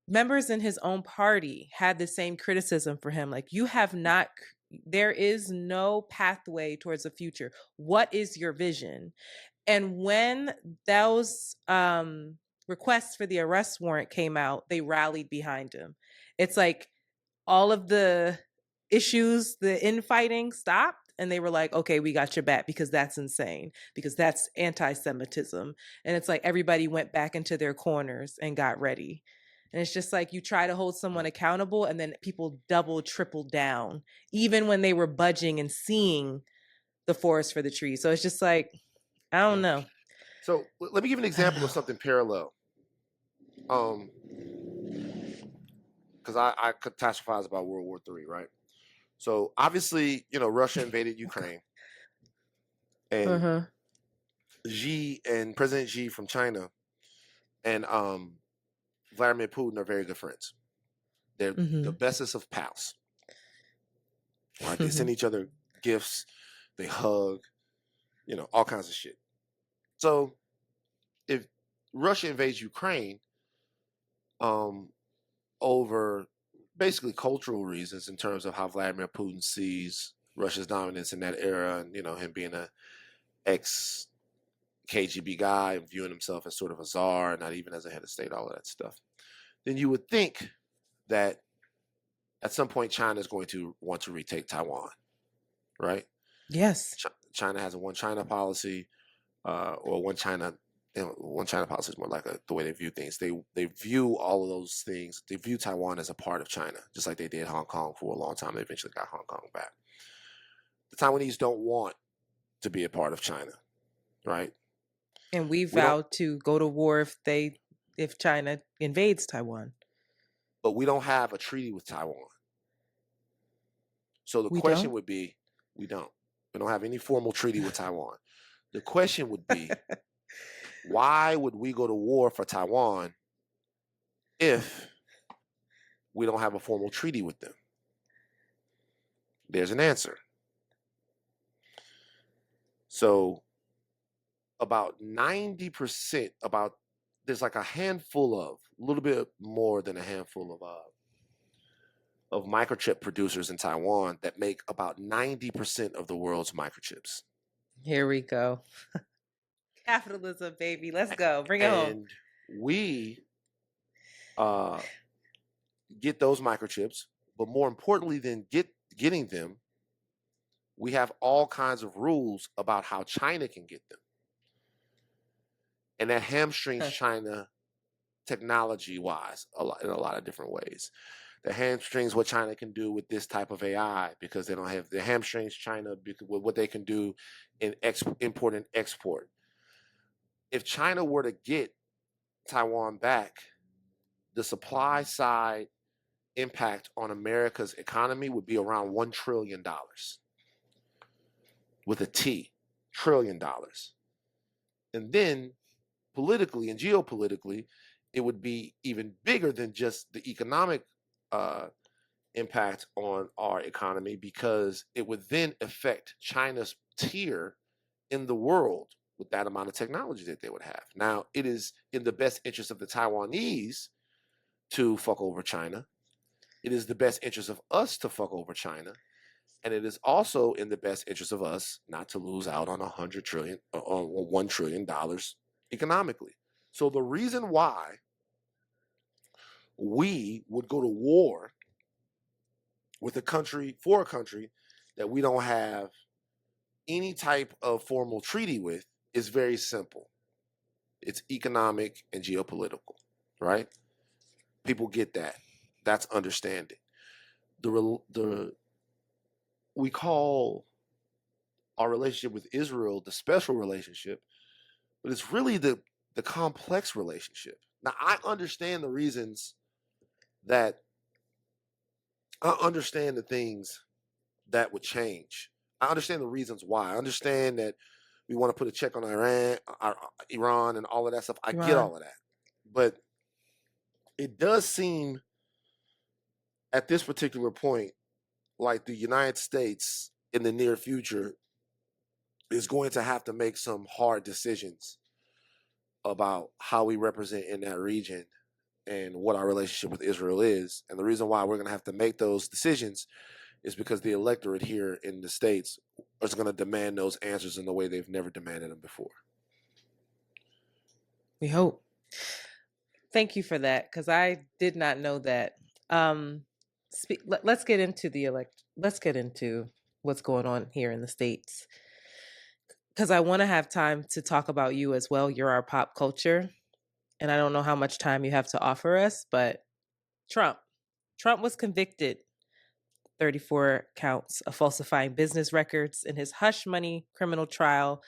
S1: members in his own party had the same criticism for him. Like, you have not, there is no pathway towards the future. What is your vision? And when those requests for the arrest warrant came out, they rallied behind him. It's like all of the issues, the infighting stopped, and they were like, okay, we got your back, because that's insane, because that's anti-Semitism. And it's like everybody went back into their corners and got ready. And it's just like, you try to hold someone accountable, and then people double, triple down, even when they were budging and seeing the forest for the trees. So it's just like, I don't know.
S2: So let me give an example of something parallel. Because I catastrophize about World War III, right? So obviously, Russia invaded Ukraine, and Xi and President Xi from China and Vladimir Putin are very good friends. They're the bestest of pals. Right? They send each other gifts, they hug, all kinds of shit. So if Russia invades Ukraine, over basically cultural reasons in terms of how Vladimir Putin sees Russia's dominance in that era, and him being a ex KGB guy and viewing himself as sort of a czar, not even as a head of state, all of that stuff, then you would think that at some point China is going to want to retake Taiwan, right?
S1: Yes.
S2: China has a one China policy, or one China. One China policy is more like the way they view things. They view all of those things. They view Taiwan as a part of China, just like they did Hong Kong for a long time. They eventually got Hong Kong back. The Taiwanese don't want to be a part of China, right?
S1: And we vowed to go to war if China invades Taiwan.
S2: But we don't have a treaty with Taiwan. So the question would be, we don't have any formal treaty with Taiwan. The question would be, why would we go to war for Taiwan if we don't have a formal treaty with them? There's an answer. So about 90%, there's like a little bit more than a handful of microchip producers in Taiwan that make about 90% of the world's microchips.
S1: Here we go. Capitalism, baby. Let's go. Bring it home.
S2: And we get those microchips, but more importantly than getting them, we have all kinds of rules about how China can get them. And that hamstrings China technology-wise in a lot of different ways. That hamstrings what China can do with this type of AI, because they don't have the hamstrings China with what they can do in import and export. If China were to get Taiwan back, the supply side impact on America's economy would be around $1 trillion. With a T, $1 trillion. And then politically and geopolitically, it would be even bigger than just the economic impact on our economy, because it would then affect China's tier in the world with that amount of technology that they would have. Now, it is in the best interest of the Taiwanese to fuck over China. It is the best interest of us to fuck over China. And it is also in the best interest of us not to lose out on $100 trillion or $1 trillion economically. So the reason why we would go to war with a country that we don't have any type of formal treaty with is very simple. It's economic and geopolitical, right? People get that. That's understanding. We call our relationship with Israel the special relationship, but it's really the complex relationship. Now, I understand the reasons that I understand the things that would change. I understand the reasons why. I understand that we want to put a check on Iran and all of that stuff. I get all of that. But it does seem at this particular point like the United States in the near future is going to have to make some hard decisions about how we represent in that region and what our relationship with Israel is. And the reason why we're going to have to make those decisions is because the electorate here in the States is going to demand those answers in the way they've never demanded them before.
S1: We hope. Thank you for that, because I did not know that. Let's get into let's get into what's going on here in the States, because I want to have time to talk about you as well. You're our pop culture, and I don't know how much time you have to offer us, but Trump was convicted 34 counts of falsifying business records in his hush money criminal trial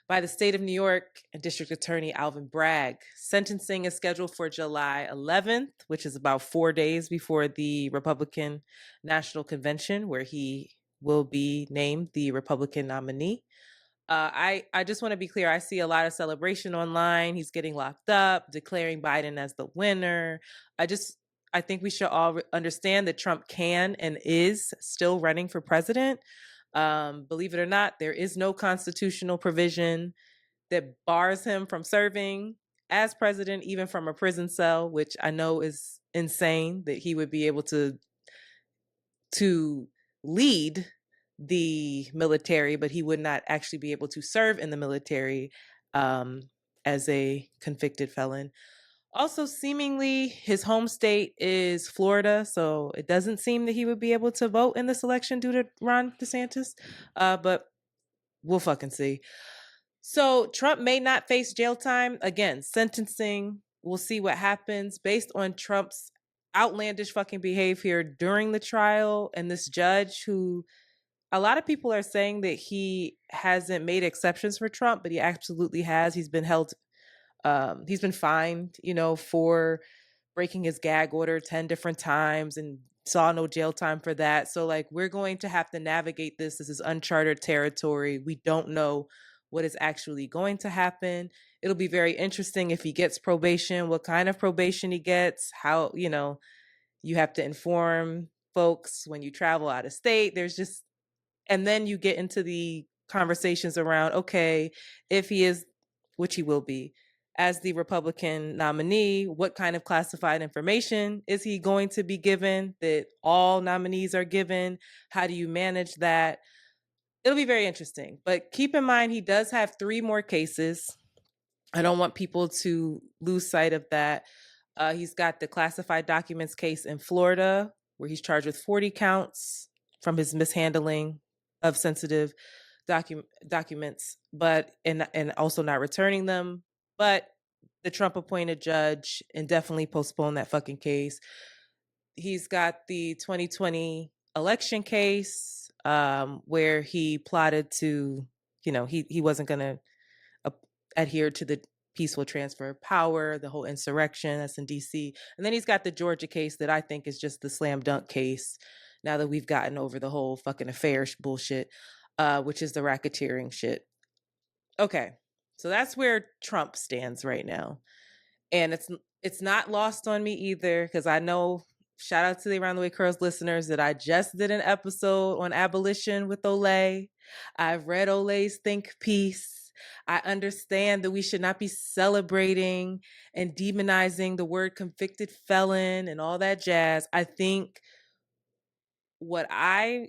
S1: by the state of New York and District Attorney Alvin Bragg. Sentencing is scheduled for July 11th, which is about 4 days before the Republican National Convention, where he will be named the Republican nominee. I just want to be clear. I see a lot of celebration online. He's getting locked up, declaring Biden as the winner. I think we should all understand that Trump can and is still running for president. Believe it or not, there is no constitutional provision that bars him from serving as president, even from a prison cell, which I know is insane that he would be able to lead the military, but he would not actually be able to serve in the military as a convicted felon. Also, seemingly, his home state is Florida, so it doesn't seem that he would be able to vote in this election due to Ron DeSantis, but we'll fucking see. So Trump may not face jail time. Again, sentencing, we'll see what happens based on Trump's outlandish fucking behavior during the trial, and this judge who a lot of people are saying that he hasn't made exceptions for Trump, but he absolutely has. He's been fined, for breaking his gag order 10 different times and saw no jail time for that. So like, we're going to have to navigate this. This is uncharted territory. We don't know what is actually going to happen. It'll be very interesting if he gets probation, what kind of probation he gets, how, you have to inform folks when you travel out of state. And then you get into the conversations around, okay, if he is, which he will be, as the Republican nominee, what kind of classified information is he going to be given that all nominees are given? How do you manage that? It'll be very interesting. But keep in mind, he does have 3 more cases. I don't want people to lose sight of that. He's got the classified documents case in Florida, where he's charged with 40 counts from his mishandling of sensitive documents, but and also not returning them. But the Trump appointed judge indefinitely postponed that fucking case. He's got the 2020 election case, where he plotted to, he wasn't going to adhere to the peaceful transfer of power, the whole insurrection that's in DC. And then he's got the Georgia case that I think is just the slam dunk case now that we've gotten over the whole fucking affair bullshit, which is the racketeering shit. Okay, so that's where Trump stands right now. And it's not lost on me either, because I know, shout out to the Around the Way Curls listeners, that I just did an episode on abolition with Olay. I've read Olay's think piece. I understand that we should not be celebrating and demonizing the word convicted felon and all that jazz. I think what I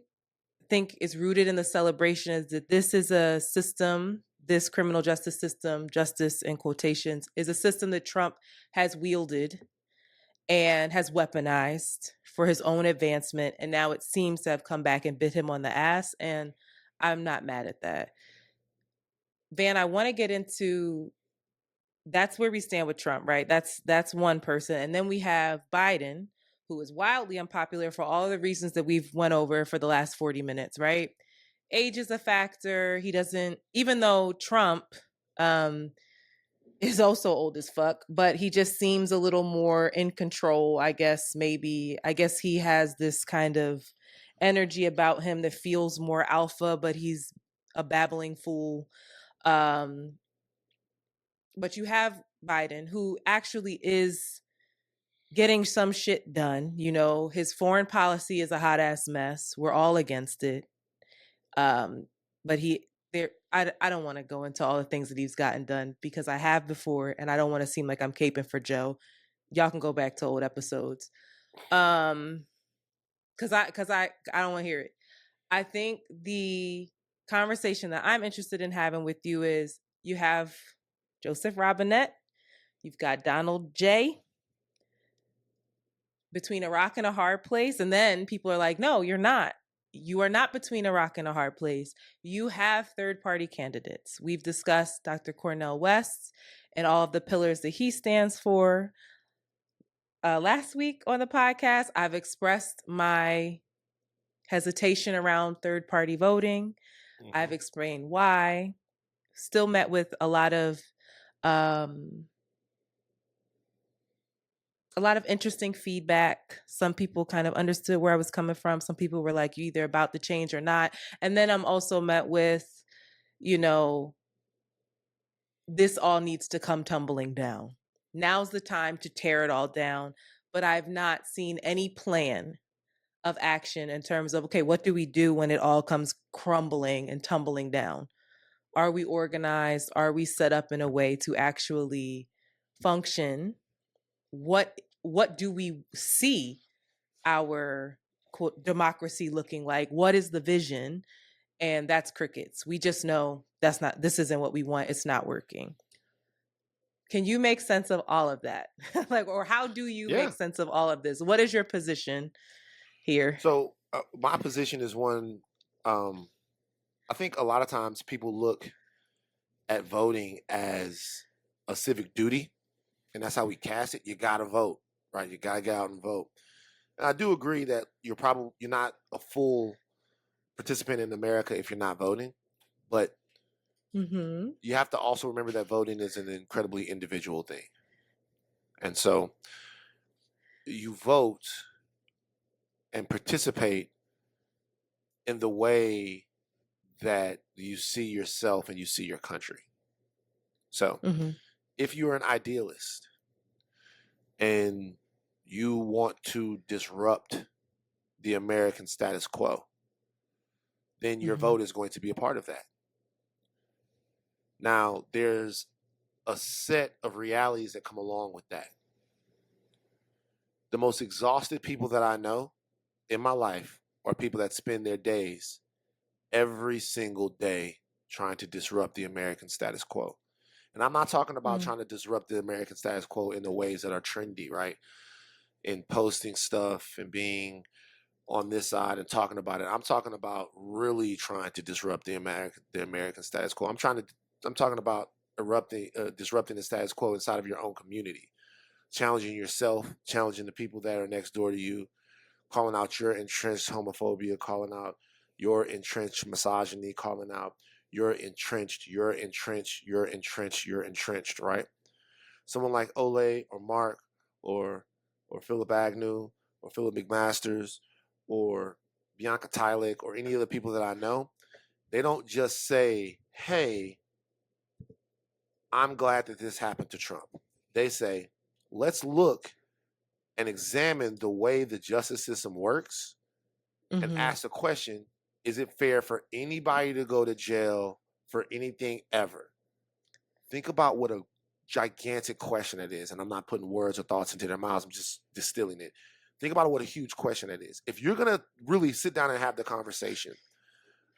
S1: think is rooted in the celebration is that this is a system, this criminal justice system, justice in quotations, is a system that Trump has wielded and has weaponized for his own advancement. And now it seems to have come back and bit him on the ass. And I'm not mad at that. Van, I want to get into, that's where we stand with Trump, right? That's one person. And then we have Biden, who is wildly unpopular for all of the reasons that we've went over for the last 40 minutes, right? Age is a factor. He doesn't, even though Trump is also old as fuck, but he just seems a little more in control, I guess, maybe. I guess he has this kind of energy about him that feels more alpha, but he's a babbling fool. But you have Biden, who actually is getting some shit done. His foreign policy is a hot ass mess. We're all against it. But I don't want to go into all the things that he's gotten done because I have before, and I don't want to seem like I'm caping for Joe. Y'all can go back to old episodes. Because I don't want to hear it. I think the conversation that I'm interested in having with you is you have Joseph Robinette, you've got Donald J. Between a rock and a hard place, and then people are like, no, you're not. You are not between a rock and a hard place. You have third-party candidates. We've discussed Dr. Cornel West and all of the pillars that he stands for. Last week on the podcast, I've expressed my hesitation around third-party voting. I've explained why. Still met with a lot of interesting feedback. Some people kind of understood where I was coming from. Some people were like, you either about the change or not. And then I'm also met with, this all needs to come tumbling down. Now's the time to tear it all down. But I've not seen any plan of action in terms of, okay, what do we do when it all comes crumbling and tumbling down? Are we organized? Are we set up in a way to actually function? What do we see our quote democracy looking like? What is the vision? And that's crickets. We just know this isn't what we want. It's not working. Can you make sense of all of that? Or how do you make sense of all of this? What is your position here?
S2: So my position is one, I think a lot of times people look at voting as a civic duty, and that's how we cast it. You gotta vote, right? You gotta get out and vote. And I do agree that you're not a full participant in America if you're not voting, but you have to also remember that voting is an incredibly individual thing. And so you vote and participate in the way that you see yourself and you see your country. So if you're an idealist and you want to disrupt the American status quo, then your vote is going to be a part of that. Now, there's a set of realities that come along with that. The most exhausted people that I know in my life are people that spend their days every single day trying to disrupt the American status quo. And I'm not talking about trying to disrupt the American status quo in the ways that are trendy, right? In posting stuff and being on this side and talking about it. I'm talking about really trying to disrupt the American status quo. I'm talking about disrupting the status quo inside of your own community, challenging yourself, challenging the people that are next door to you, calling out your entrenched homophobia, calling out your entrenched misogyny, calling out you're entrenched, right? Someone like Ole or Mark or Philip Agnew or Philip McMasters or Bianca Tylik or any of the people that I know, they don't just say, hey, I'm glad that this happened to Trump. They say, let's look and examine the way the justice system works and ask the question, is it fair for anybody to go to jail for anything ever? Think about what a gigantic question it is. And I'm not putting words or thoughts into their mouths. I'm just distilling it. Think about what a huge question it is. If you're going to really sit down and have the conversation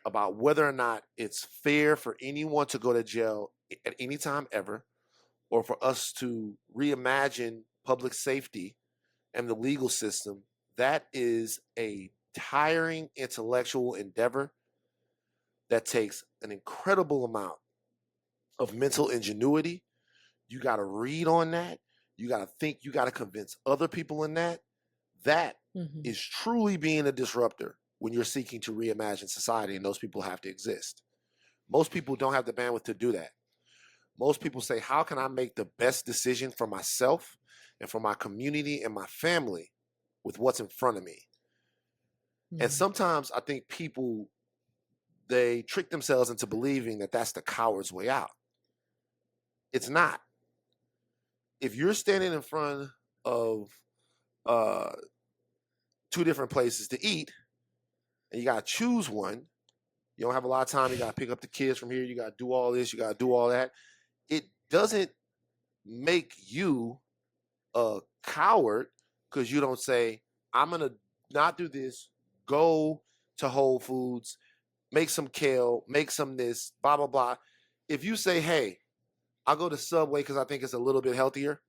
S2: about whether or not it's fair for anyone to go to jail at any time ever, or for us to reimagine public safety and the legal system, that is a tiring intellectual endeavor that takes an incredible amount of mental ingenuity. You got to read on that. You got to think. You got to convince other people in that. That is truly being a disruptor when you're seeking to reimagine society, and those people have to exist. Most people don't have the bandwidth to do that. Most people say, how can I make the best decision for myself and for my community and my family with what's in front of me? And sometimes I think people, they trick themselves into believing that that's the coward's way out. It's not. If you're standing in front of two different places to eat and you got to choose one, You don't have a lot of time. You got to pick up the kids from here. You got to do all this. You got to do all that. It doesn't make you a coward because you don't say, I'm going to not do this, go to Whole Foods, make some kale, make some this, blah, blah, blah. If you say, hey, I'll go to Subway because I think it's a little bit healthier,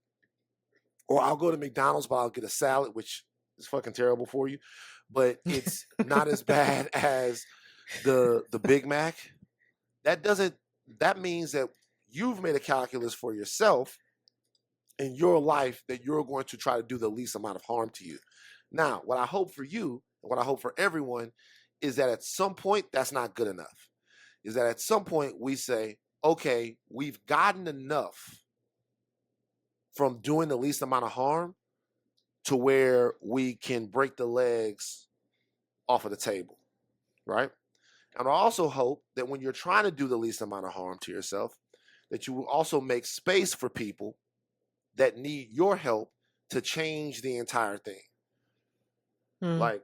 S2: or I'll go to McDonald's, but I'll get a salad, which is fucking terrible for you, but it's not as bad as the Big Mac. That means that you've made a calculus for yourself in your life that you're going to try to do the least amount of harm to you. Now, what I hope for you, and what I hope for everyone, is that at some point that's not good enough. Is that at some point we say, okay, we've gotten enough from doing the least amount of harm to where we can break the legs off of the table, right? And I also hope that when you're trying to do the least amount of harm to yourself, that you will also make space for people that need your help to change the entire thing. Like,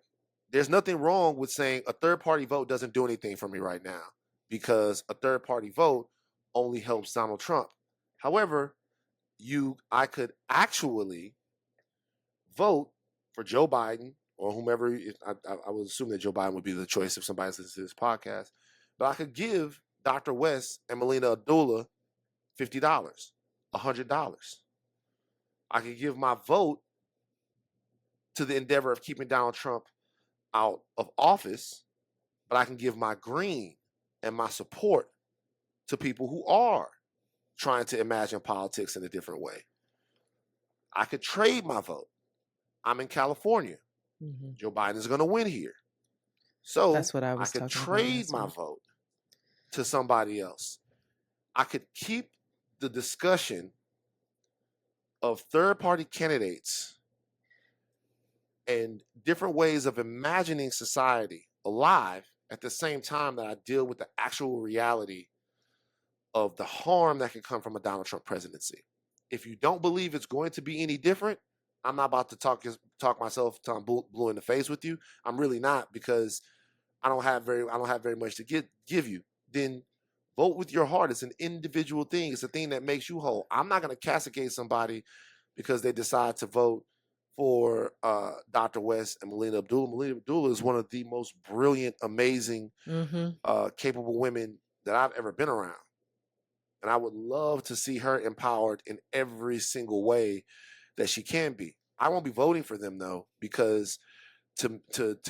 S2: there's nothing wrong with saying a third-party vote doesn't do anything for me right now because a third-party vote only helps Donald Trump. However, I could actually vote for Joe Biden or whomever. I would assume that Joe Biden would be the choice if somebody listens to this podcast. But I could give Dr. West and Melina Abdullah $50, $100. I could give my vote to the endeavor of keeping Donald Trump out of office, but I can give my green and my support to people who are trying to imagine politics in a different way. I could trade my vote. I'm in California. Joe Biden is going to win here. So
S1: that's what I
S2: could trade my vote to somebody else. I could keep the discussion of third-party candidates and different ways of imagining society alive at the same time that I deal with the actual reality of the harm that can come from a Donald Trump presidency. If you don't believe it's going to be any different, I'm not about to talk myself till I'm blue in the face with you. I'm really not, because I don't have very much to give you. Then vote with your heart. It's an individual thing. It's a thing that makes you whole. I'm not going to castigate somebody because they decide to vote for Dr. West and Melina Abdullah. Melina Abdullah is one of the most brilliant, amazing, capable women that I've ever been around. And I would love to see her empowered in every single way that she can be. I won't be voting for them, though, because to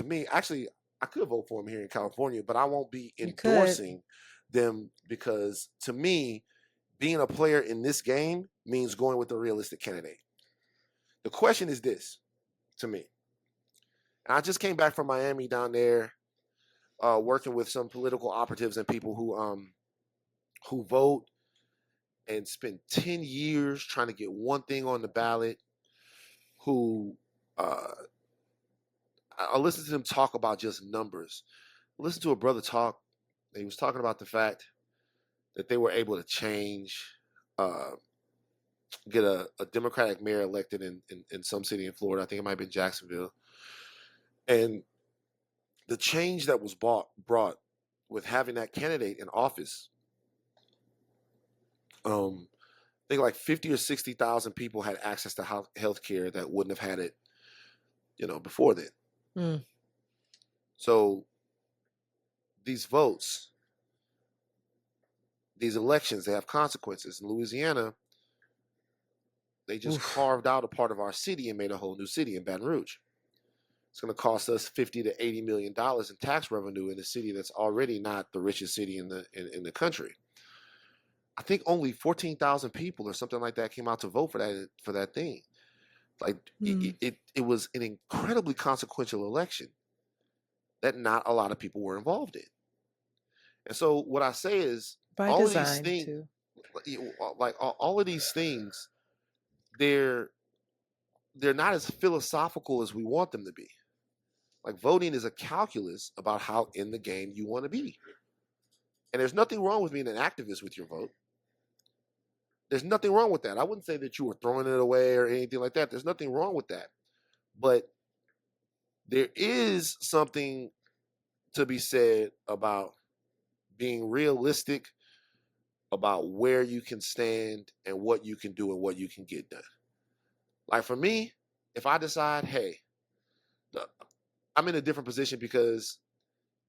S2: me, actually, I could vote for them here in California, but I won't be endorsing them because, to me, being a player in this game means going with a realistic candidate. The question is this, to me. And I just came back from Miami down there, working with some political operatives and people who vote and spend 10 years trying to get one thing on the ballot, who I listened to them talk about just numbers. I listened to a brother talk. He was talking about the fact that they were able to change, get a Democratic mayor elected in some city in Florida. I think it might have been Jacksonville. And the change that was brought with having that candidate in office, I think like 50 or 60,000 people had access to health care that wouldn't have had it, before then. So these votes, these elections, they have consequences. In Louisiana, they just carved out a part of our city and made a whole new city in Baton Rouge. It's going to cost us $50 to $80 million in tax revenue in a city that's already not the richest city in the country. I think only 14,000 people or something like that came out to vote for that thing. Like it was an incredibly consequential election that not a lot of people were involved in. And so what I say is, all of these things, like all of these things, they're not as philosophical as we want them to be. Like, voting is a calculus about how in the game you want to be. And there's nothing wrong with being an activist with your vote. There's nothing wrong with that. I wouldn't say that you were throwing it away or anything like that. There's nothing wrong with that. But there is something to be said about being realistic about where you can stand and what you can do and what you can get done. Like for me, if I decide, hey, I'm in a different position because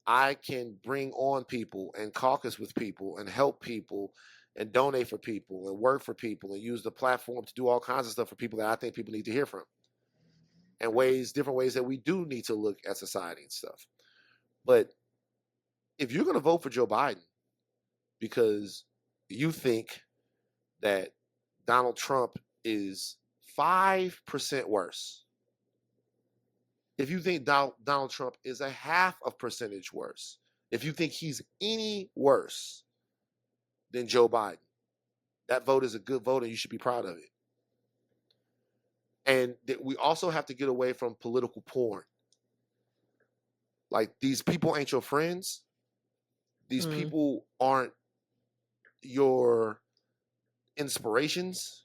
S2: I can bring on people and caucus with people and help people and donate for people and work for people and use the platform to do all kinds of stuff for people that I think people need to hear from. And different ways that we do need to look at society and stuff. But if you're going to vote for Joe Biden because you think that Donald Trump is 5% worse, if you think Donald Trump is a half of percentage worse, if you think he's any worse than Joe Biden, that vote is a good vote and you should be proud of it. And we also have to get away from political porn. Like, these people ain't your friends. These people aren't your inspirations.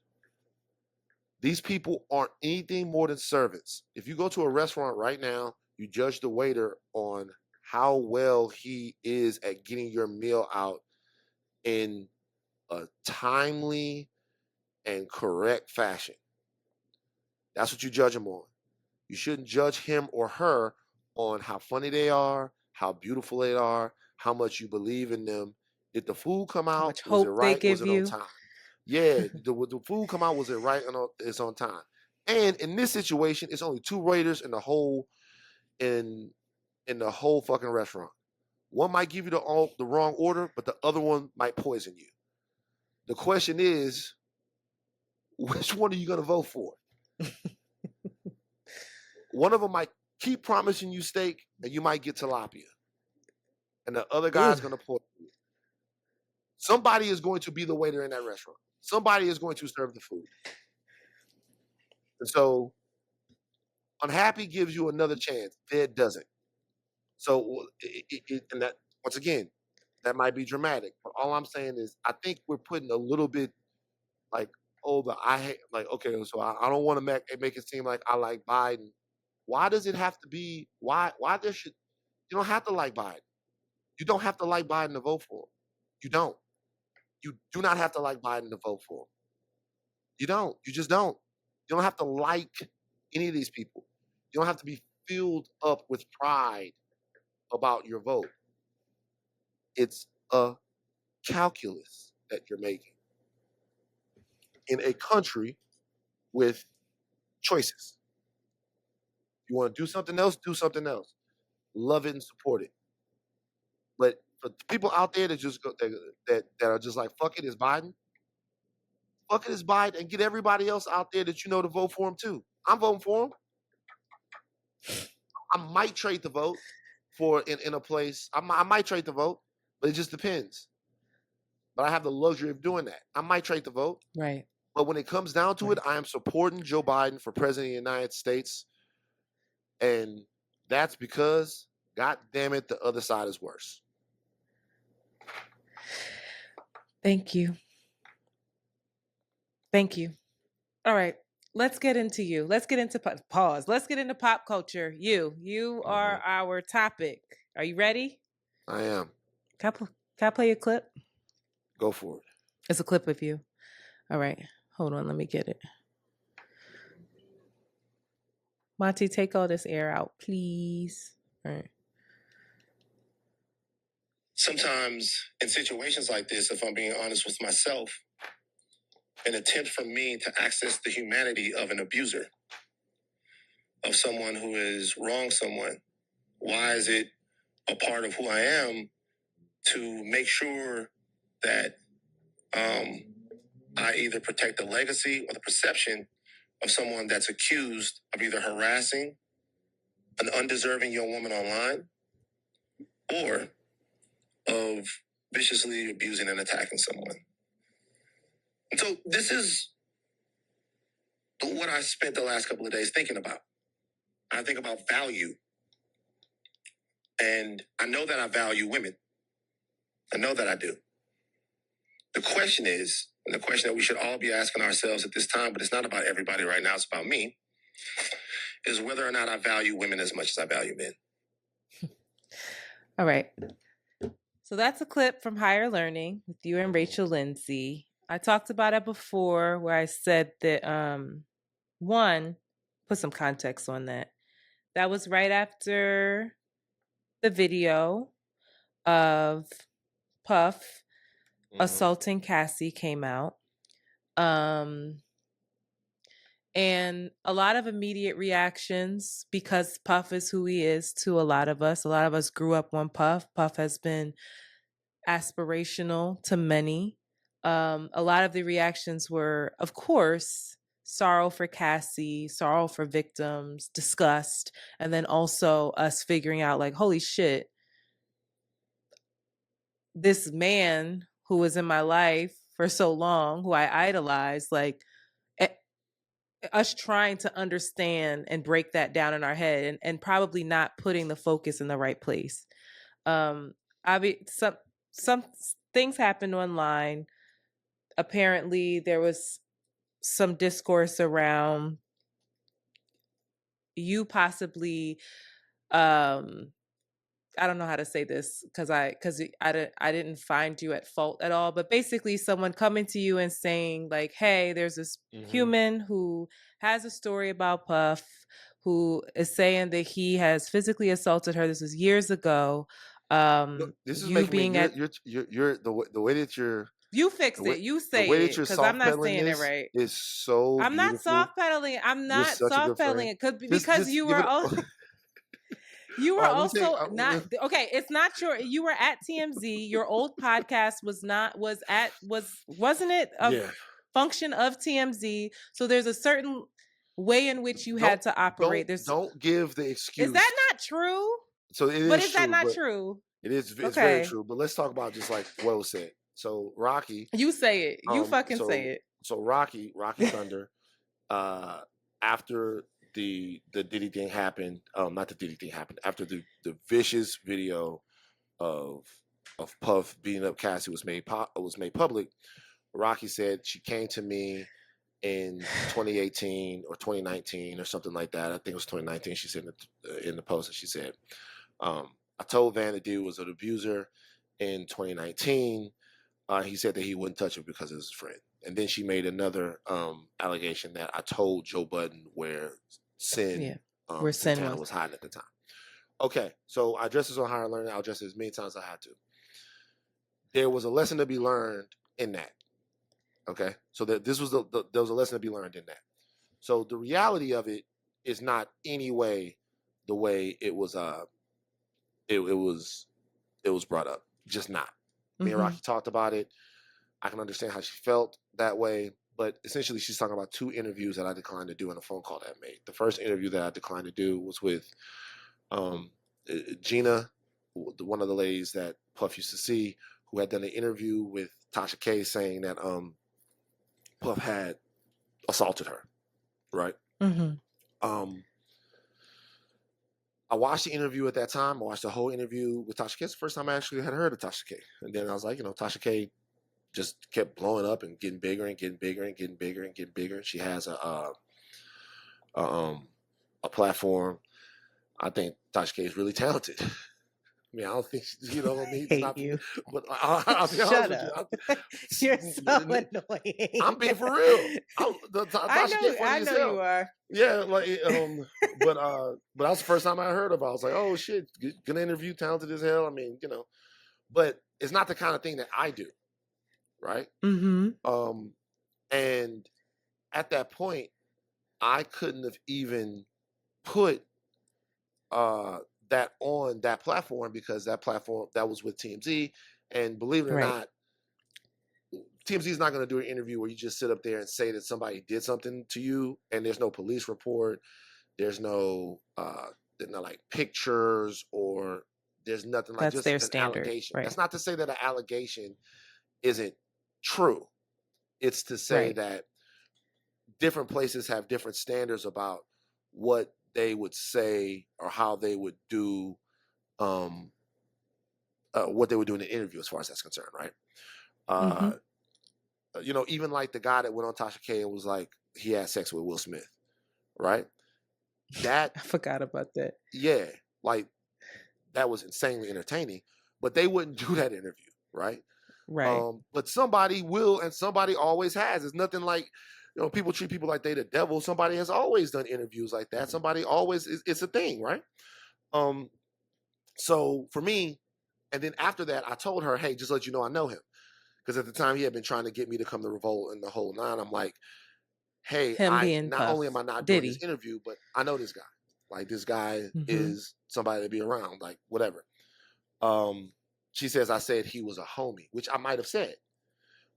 S2: These people aren't anything more than servants. If you go to a restaurant right now, you judge the waiter on how well he is at getting your meal out in a timely and correct fashion. That's what you judge him on. You shouldn't judge him or her on how funny they are, how beautiful they are, how much you believe in them. If the food come out, was it right? Was it on time? Yeah, the food come out, was it right? It's on time. And in this situation, it's only 2 waiters in the whole fucking restaurant. One might give you the wrong order, but the other one might poison you. The question is, which one are you going to vote for? One of them might keep promising you steak, and you might get tilapia. And the other guy's going to poison you. Somebody is going to be the waiter in that restaurant. Somebody is going to serve the food. And so, unhappy gives you another chance. Dead doesn't. So, and that, once again, that might be dramatic. But all I'm saying is, I think we're putting a little bit like, okay, so I don't want to make it seem like I like Biden. Why does it have to be, why you don't have to like Biden. You don't have to like Biden to vote for him. You don't. You do not have to like Biden to vote for him. You don't. You just don't. You don't have to like any of these people. You don't have to be filled up with pride about your vote. It's a calculus that you're making in a country with choices. You want to do something else, do something else. Love it and support it. But for people out there that just that are just like, fuck it, it's Biden. Fuck it, it's Biden, and get everybody else out there that you know to vote for him too. I'm voting for him. I might trade the vote for in a place. I might trade the vote, but it just depends. But I have the luxury of doing that. I might trade the vote.
S1: Right.
S2: But when it comes down to it, I am supporting Joe Biden for president of the United States. And that's because, God damn it, the other side is worse.
S1: Thank you. Thank you. All right. Let's get into you. Let's get into pause. Let's get into pop culture. You are our topic. Are you ready?
S2: I am.
S1: Can I play a clip?
S2: Go for it.
S1: It's a clip of you. All right. Hold on. Let me get it. Monty, take all this air out, please. All right.
S3: Sometimes in situations like this, if I'm being honest with myself, an attempt for me to access the humanity of an abuser, of someone who has wronged someone. Why is it a part of who I am to make sure that I either protect the legacy or the perception of someone that's accused of either harassing an undeserving young woman online or of viciously abusing and attacking someone. And so this is what I spent the last couple of days thinking about. I think about value. And I know that I value women. I know that I do. The question is, and the question that we should all be asking ourselves at this time, but it's not about everybody right now, it's about me, is whether or not I value women as much as I value men.
S1: All right. So that's a clip from Higher Learning with you and Rachel Lindsay. I talked about it before where I said that one, put some context on that. That was right after the video of Puff assaulting Cassie came out. And a lot of immediate reactions because Puff is who he is to a lot of us. A lot of us grew up on Puff. Puff has been aspirational to many. A lot of the reactions were, of course, sorrow for Cassie, sorrow for victims, disgust, and then also us figuring out, like, holy shit, this man who was in my life for so long, who I idolized, like, us trying to understand and break that down in our head and probably not putting the focus in the right place. Some things happened online. Apparently there was some discourse around you possibly I don't know how to say this because I didn't find you at fault at all, but basically someone coming to you and saying like, hey, there's this human who has a story about Puff who is saying that he has physically assaulted her. This was years ago.
S2: This is
S1: You
S2: making
S1: being
S2: me
S1: at
S2: you're the way that you're
S1: you fix it. You
S2: the way
S1: say
S2: that
S1: it
S2: you're
S1: because I'm
S2: soft
S1: not
S2: pedaling
S1: saying it
S2: this
S1: right.
S2: is so
S1: I'm not
S2: beautiful.
S1: soft pedaling. I'm
S2: You're
S1: not
S2: such a good
S1: soft pedaling
S2: friend.
S1: it because you were you were
S2: All right, let me say,
S1: also not okay. It's not your. You were at TMZ. Your old podcast wasn't it a function of TMZ? So there's a certain way in which you had to operate.
S2: Don't give the excuse.
S1: Is that not true?
S2: So it is
S1: But is
S2: true,
S1: that not true?
S2: It's
S1: Okay.
S2: very true. But let's talk about just like what was said. So Rocky,
S1: you say it. You fucking say it.
S2: So Rocky Thunder, after the Diddy thing happened, not the Diddy thing happened, after the vicious video of Puff beating up Cassie was made public, Rocky said she came to me in 2018 or 2019 or something like that. I think it was 2019. She said in the post, and she said, I told Van the dude was an abuser in 2019. He said that he wouldn't touch her because it was his friend. And then she made another allegation that I told Joe Budden where Santana was hiding at the time. Okay, so I addressed this on Higher Learning. I'll address it as many times as I had to. There was a lesson to be learned in that. Okay, so that there was a lesson to be learned in that. So the reality of it is not any way the way it was it was brought up. Just not. Me and Rocky talked about it. I can understand how she felt that way, but essentially she's talking about two interviews that I declined to do in a phone call that I made. The first interview that I declined to do was with Gina, one of the ladies that Puff used to see, who had done an interview with Tasha K saying that Puff had assaulted her, right? I watched the interview at that time. I watched the whole interview with Tasha K. It's the first time I actually had heard of Tasha K. And then I was like, Tasha K just kept blowing up and getting bigger and getting bigger and getting bigger and getting bigger. She has a platform. I think Tasha K is really talented. I mean, I don't think what I mean.
S1: Hate you.
S2: But I'll be honest with you.
S1: You're so annoying.
S2: I'm being for real.
S1: I know you are.
S2: Yeah, like but that was the first time I heard of her. I was like, oh shit, good interview, talented as hell. I mean, but it's not the kind of thing that I do, right? And at that point, I couldn't have even put that on that platform because that platform that was with TMZ, and believe it or not, TMZ is not going to do an interview where you just sit up there and say that somebody did something to you, and there's no police report, there's no like pictures, or there's nothing like just an allegation. Right. That's not to say that an allegation isn't true. It's to say that different places have different standards about what they would say or how they would do what they would do in the interview as far as that's concerned, right? Even like the guy that went on Tasha K and was like, he had sex with Will Smith, right? That
S1: I forgot about that.
S2: Yeah, like that was insanely entertaining. but they wouldn't do that interview, right?
S1: Right.
S2: But somebody will, and somebody always has. It's nothing like, people treat people like they the devil. Somebody has always done interviews like that. Somebody always, it's a thing, right? So for me, and then after that, I told her, hey, just let you know I know him. Because at the time he had been trying to get me to come to Revolt and the whole nine. I'm like, hey,
S1: Him being
S2: not
S1: Puff.
S2: only am I not doing
S1: Diddy.
S2: this interview, but I know this guy. Like, this guy
S1: Mhm.
S2: is somebody to be around, like whatever. She says I said he was a homie, which I might have said.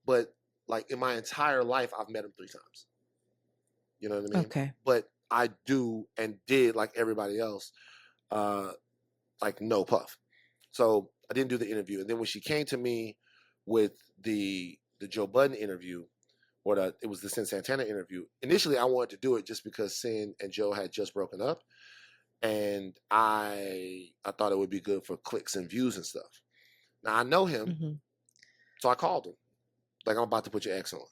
S2: But like in my entire life, I've met him 3 times. You know what I mean?
S1: Okay.
S2: But I do and did, like everybody else, like no Puff. So I didn't do the interview. And then when she came to me with the Joe Budden interview, or it was the Sin Santana interview, initially I wanted to do it just because Sin and Joe had just broken up. And I thought it would be good for clicks and views and stuff. Now I know him,
S1: Mm-hmm.
S2: so I called him. Like, I'm about to put your ex on,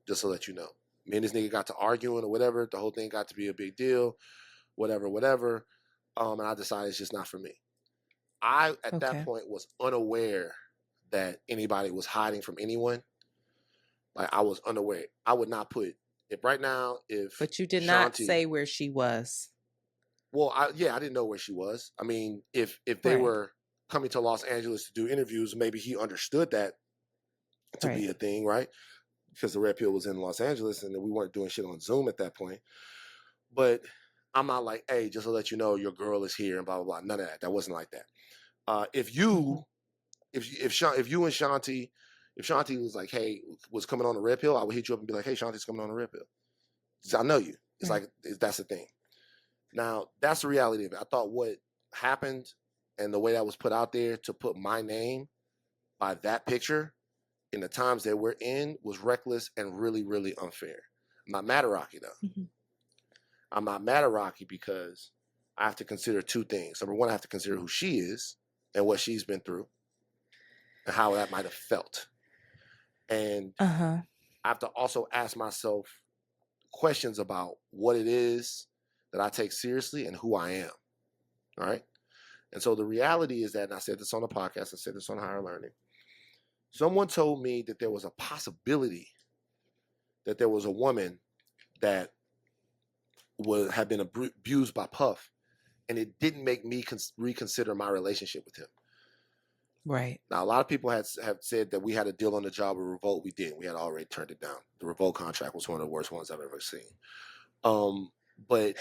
S2: just to let you know. Me and this nigga got to arguing or whatever. The whole thing got to be a big deal, whatever. And I decided it's just not for me. I, at that point, was unaware that anybody was hiding from anyone. Like, I was unaware. I would not put it right now if.
S1: But you did not say where she was.
S2: Well, I didn't know where she was. I mean, if they were coming to Los Angeles to do interviews, maybe he understood that to be a thing, right? Because the Red Pill was in Los Angeles and we weren't doing shit on Zoom at that point. But I'm not like, hey, just to let you know, your girl is here and blah, blah, blah. None of that. That wasn't like that. If you and Shanti, if Shanti was like, hey, was coming on the Red Pill, I would hit you up and be like, hey, Shanti's coming on the Red Pill. So I know you. It's like, that's the thing. Now, that's the reality of it. I thought what happened and the way that was put out there to put my name by that picture in the times that we're in was reckless and really, really unfair. I'm not mad at Rocky, though. Mm-hmm. I'm not mad at Rocky because I have to consider 2 things. Number one, I have to consider who she is and what she's been through and how that might have felt. And I have to also ask myself questions about what it is that I take seriously and who I am. All right? And so the reality is that, and I said this on the podcast, I said this on Higher Learning, someone told me that there was a possibility that there was a woman that had been abused by Puff, and it didn't make me reconsider my relationship with him. Right. Now, a lot of people have said that we had a deal on the job with Revolt. We didn't. We had already turned it down. The Revolt contract was one of the worst ones I've ever seen. But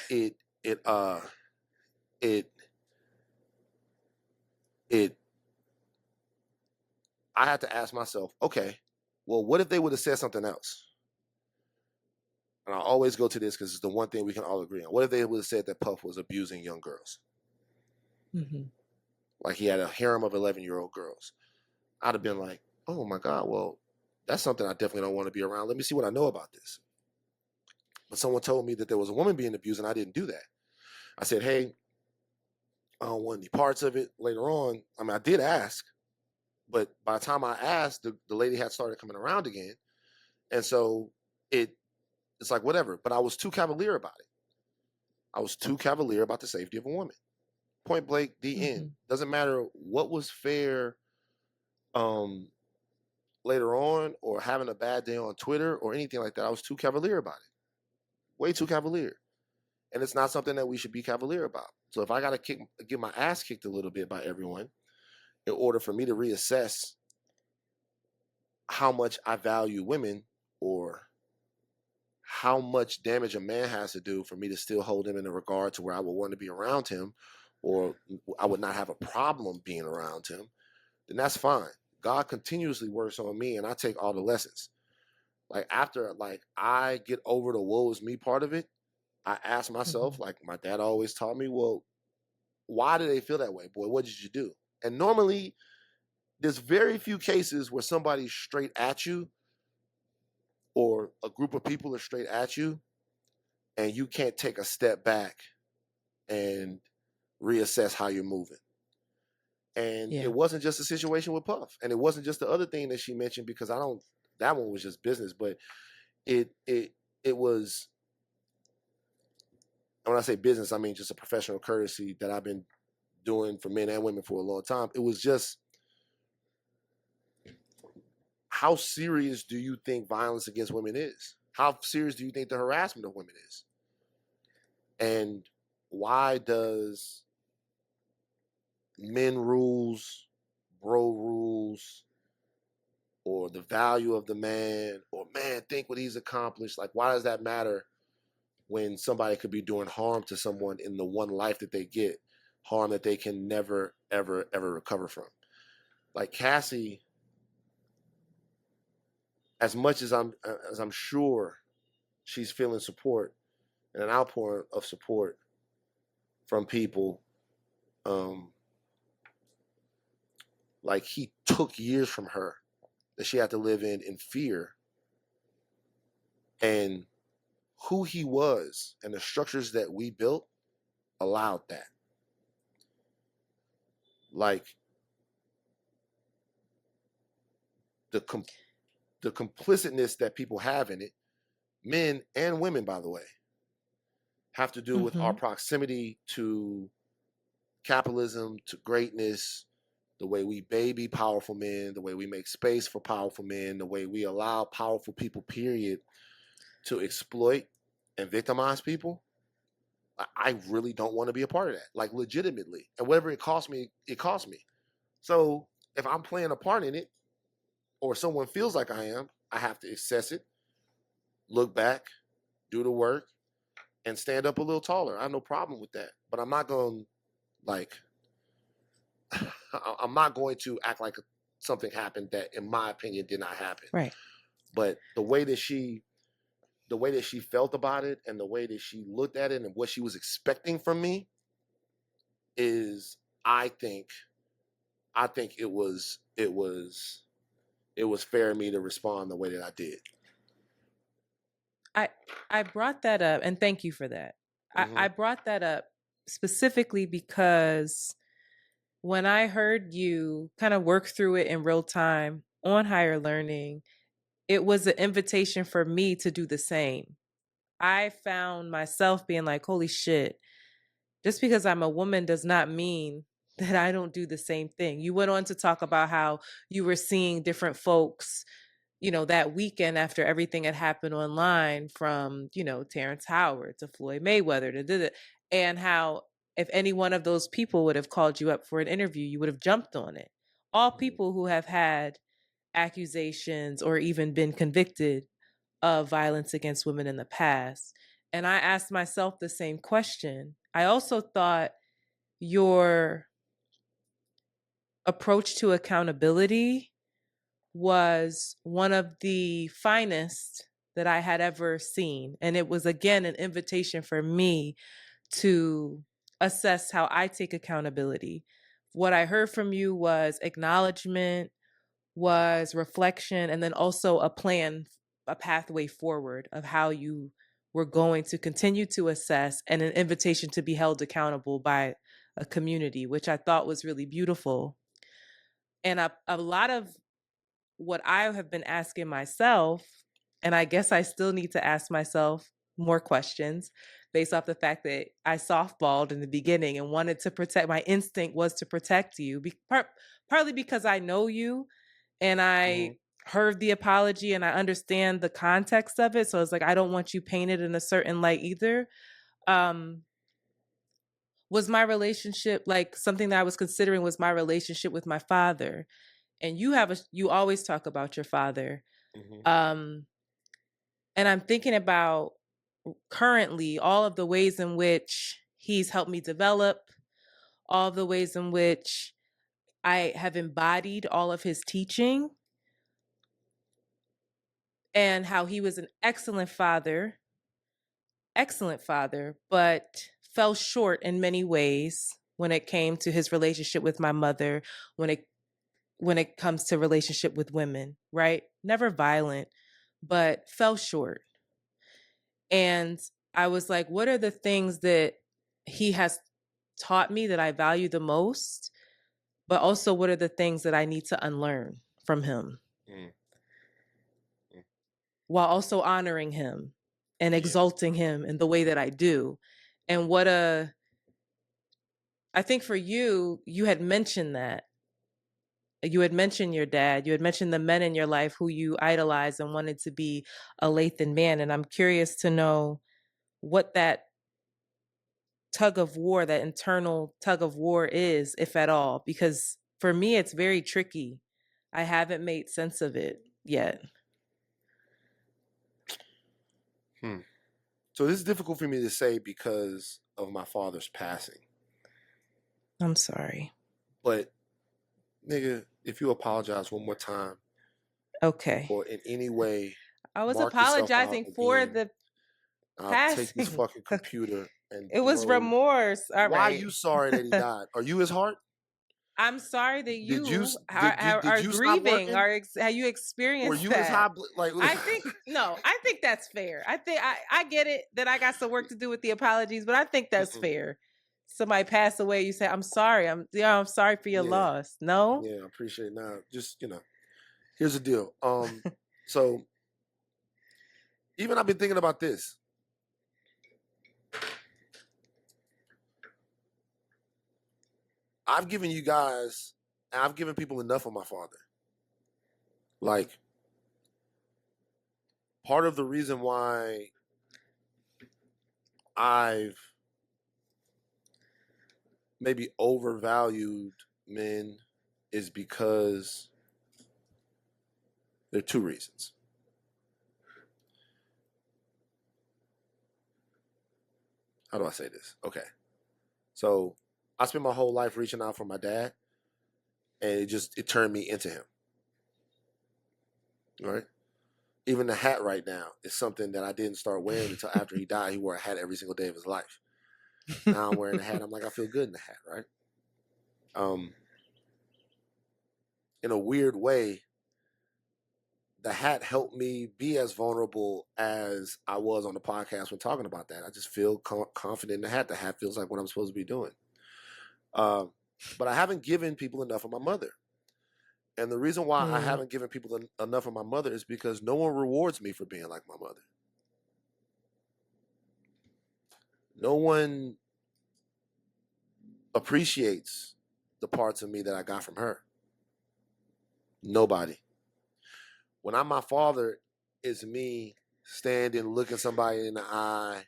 S2: I had to ask myself, okay, well, what if they would have said something else? And I always go to this because it's the one thing we can all agree on. What if they would have said that Puff was abusing young girls? Mm-hmm. Like he had a harem of 11-year-old girls. I'd have been like, oh my God, well, that's something I definitely don't want to be around. Let me see what I know about this. But someone told me that there was a woman being abused and I didn't do that. I said, hey, I don't want any parts of it later on. I mean, I did ask, but by the time I asked, the lady had started coming around again. And so it's like, whatever. But I was too cavalier about it. I was too cavalier about the safety of a woman. Point blank, the end. Doesn't matter what was fair later on or having a bad day on Twitter or anything like that. I was too cavalier about it. Way too cavalier. And it's not something that we should be cavalier about. So if I got to get my ass kicked a little bit by everyone in order for me to reassess how much I value women or how much damage a man has to do for me to still hold him in a regard to where I would want to be around him or I would not have a problem being around him, then that's fine. God continuously works on me and I take all the lessons. Like after I get over the woe is me part of it, I ask myself, like my dad always taught me, well, why do they feel that way? Boy, what did you do? And normally there's very few cases where somebody's straight at you or a group of people are straight at you and you can't take a step back and reassess how you're moving. And it wasn't just a situation with Puff. And it wasn't just the other thing that she mentioned because that one was just business, but it was, and when I say business, I mean just a professional courtesy that I've been doing for men and women for a long time. It was just how serious do you think violence against women is? How serious do you think the harassment of women is? And why does men rules, bro rules, or the value of the man, or man, think what he's accomplished, like why does that matter when somebody could be doing harm to someone in the one life that they get, harm that they can never, ever, ever recover from? Like Cassie, as much as I'm sure she's feeling support and an outpouring of support from people, like he took years from her that she had to live in fear, and who he was and the structures that we built allowed that. Like the complicitness that people have in it, men and women, by the way, have to do with our proximity to capitalism, to greatness, the way we baby powerful men, the way we make space for powerful men, the way we allow powerful people, period, to exploit and victimize people. I really don't want to be a part of that, like legitimately. And whatever it costs me, it costs me. So if I'm playing a part in it, or someone feels like I am, I have to assess it, look back, do the work, and stand up a little taller. I have no problem with that. But I'm not going I'm not going to act like something happened that, in my opinion, did not happen.
S1: Right.
S2: But the way that she felt about it, and the way that she looked at it, and what she was expecting from me, is, I think it was fair of me to respond the way that I did.
S1: I brought that up, and thank you for that. I brought that up specifically because when I heard you kind of work through it in real time on higher learning, it was an invitation for me to do the same. I found myself being like, holy shit, just because I'm a woman does not mean that I don't do the same thing. You went on to talk about how you were seeing different folks, that weekend after everything had happened online, from, Terrence Howard to Floyd Mayweather and how if any one of those people would have called you up for an interview, you would have jumped on it. All people who have had accusations or even been convicted of violence against women in the past. And I asked myself the same question. I also thought your approach to accountability was one of the finest that I had ever seen. And it was, again, an invitation for me to assess how I take accountability. What I heard from you was acknowledgement, was reflection, and then also a plan, a pathway forward of how you were going to continue to assess, and an invitation to be held accountable by a community, which I thought was really beautiful. And a lot of what I have been asking myself, and I guess I still need to ask myself more questions based off the fact that I softballed in the beginning and wanted to protect, my instinct was to protect you, partly because I know you and I heard the apology and I understand the context of it. So it's like, I don't want you painted in a certain light either. Was my relationship, like something that I was considering was my relationship with my father. And you always talk about your father. And I'm thinking about currently all of the ways in which he's helped me develop, all of the ways in which I have embodied all of his teaching, and how he was an excellent father, but fell short in many ways when it came to his relationship with my mother, when it comes to relationship with women, right? Never violent, but fell short. And I was like, what are the things that he has taught me that I value the most? But also, what are the things that I need to unlearn from him? While also honoring him and exalting him in the way that I do. And I think for you, you had mentioned that you had mentioned your dad, you had mentioned the men in your life who you idolized and wanted to be a Lathan man. And I'm curious to know what that tug of war, that internal tug of war is, if at all, because for me, it's very tricky. I haven't made sense of it yet.
S2: So this is difficult for me to say because of my father's passing.
S1: I'm sorry.
S2: But, nigga, if you apologize one more time,
S1: okay,
S2: or in any way,
S1: I was
S2: mark yourself out
S1: apologizing for
S2: again,
S1: the
S2: I'll take this
S1: passing.
S2: fucking computer and
S1: It was
S2: throw.
S1: remorse. All
S2: Why
S1: right.
S2: you sorry that he died? Are you his heart?
S1: I'm sorry that
S2: Did
S1: you
S2: did
S1: are
S2: you stop
S1: grieving,
S2: working?
S1: or how you
S2: Were
S1: experienced
S2: you his
S1: that.
S2: like?
S1: I think no. I think that's fair. I get it that I got some work to do with the apologies, but I think that's fair. Somebody passed away, you say, "I'm sorry. I'm sorry for your loss." No.
S2: Yeah, I appreciate it. Now, just here's the deal. So even I've been thinking about this. I've given you guys, and I've given people enough of my father. Like, part of the reason why I've maybe overvalued men is because there are two reasons. How do I say this? Okay. So I spent my whole life reaching out for my dad, and it turned me into him. All right. Even the hat right now is something that I didn't start wearing until after he died. He wore a hat every single day of his life. Now I'm wearing a hat. I'm like, I feel good in the hat, right? In a weird way, the hat helped me be as vulnerable as I was on the podcast when talking about that. I just feel confident in the hat. The hat feels like what I'm supposed to be doing. But I haven't given people enough of my mother. And the reason why I haven't given people enough of my mother is because no one rewards me for being like my mother. No one appreciates the parts of me that I got from her. Nobody. When I'm my father, it's me standing, looking somebody in the eye,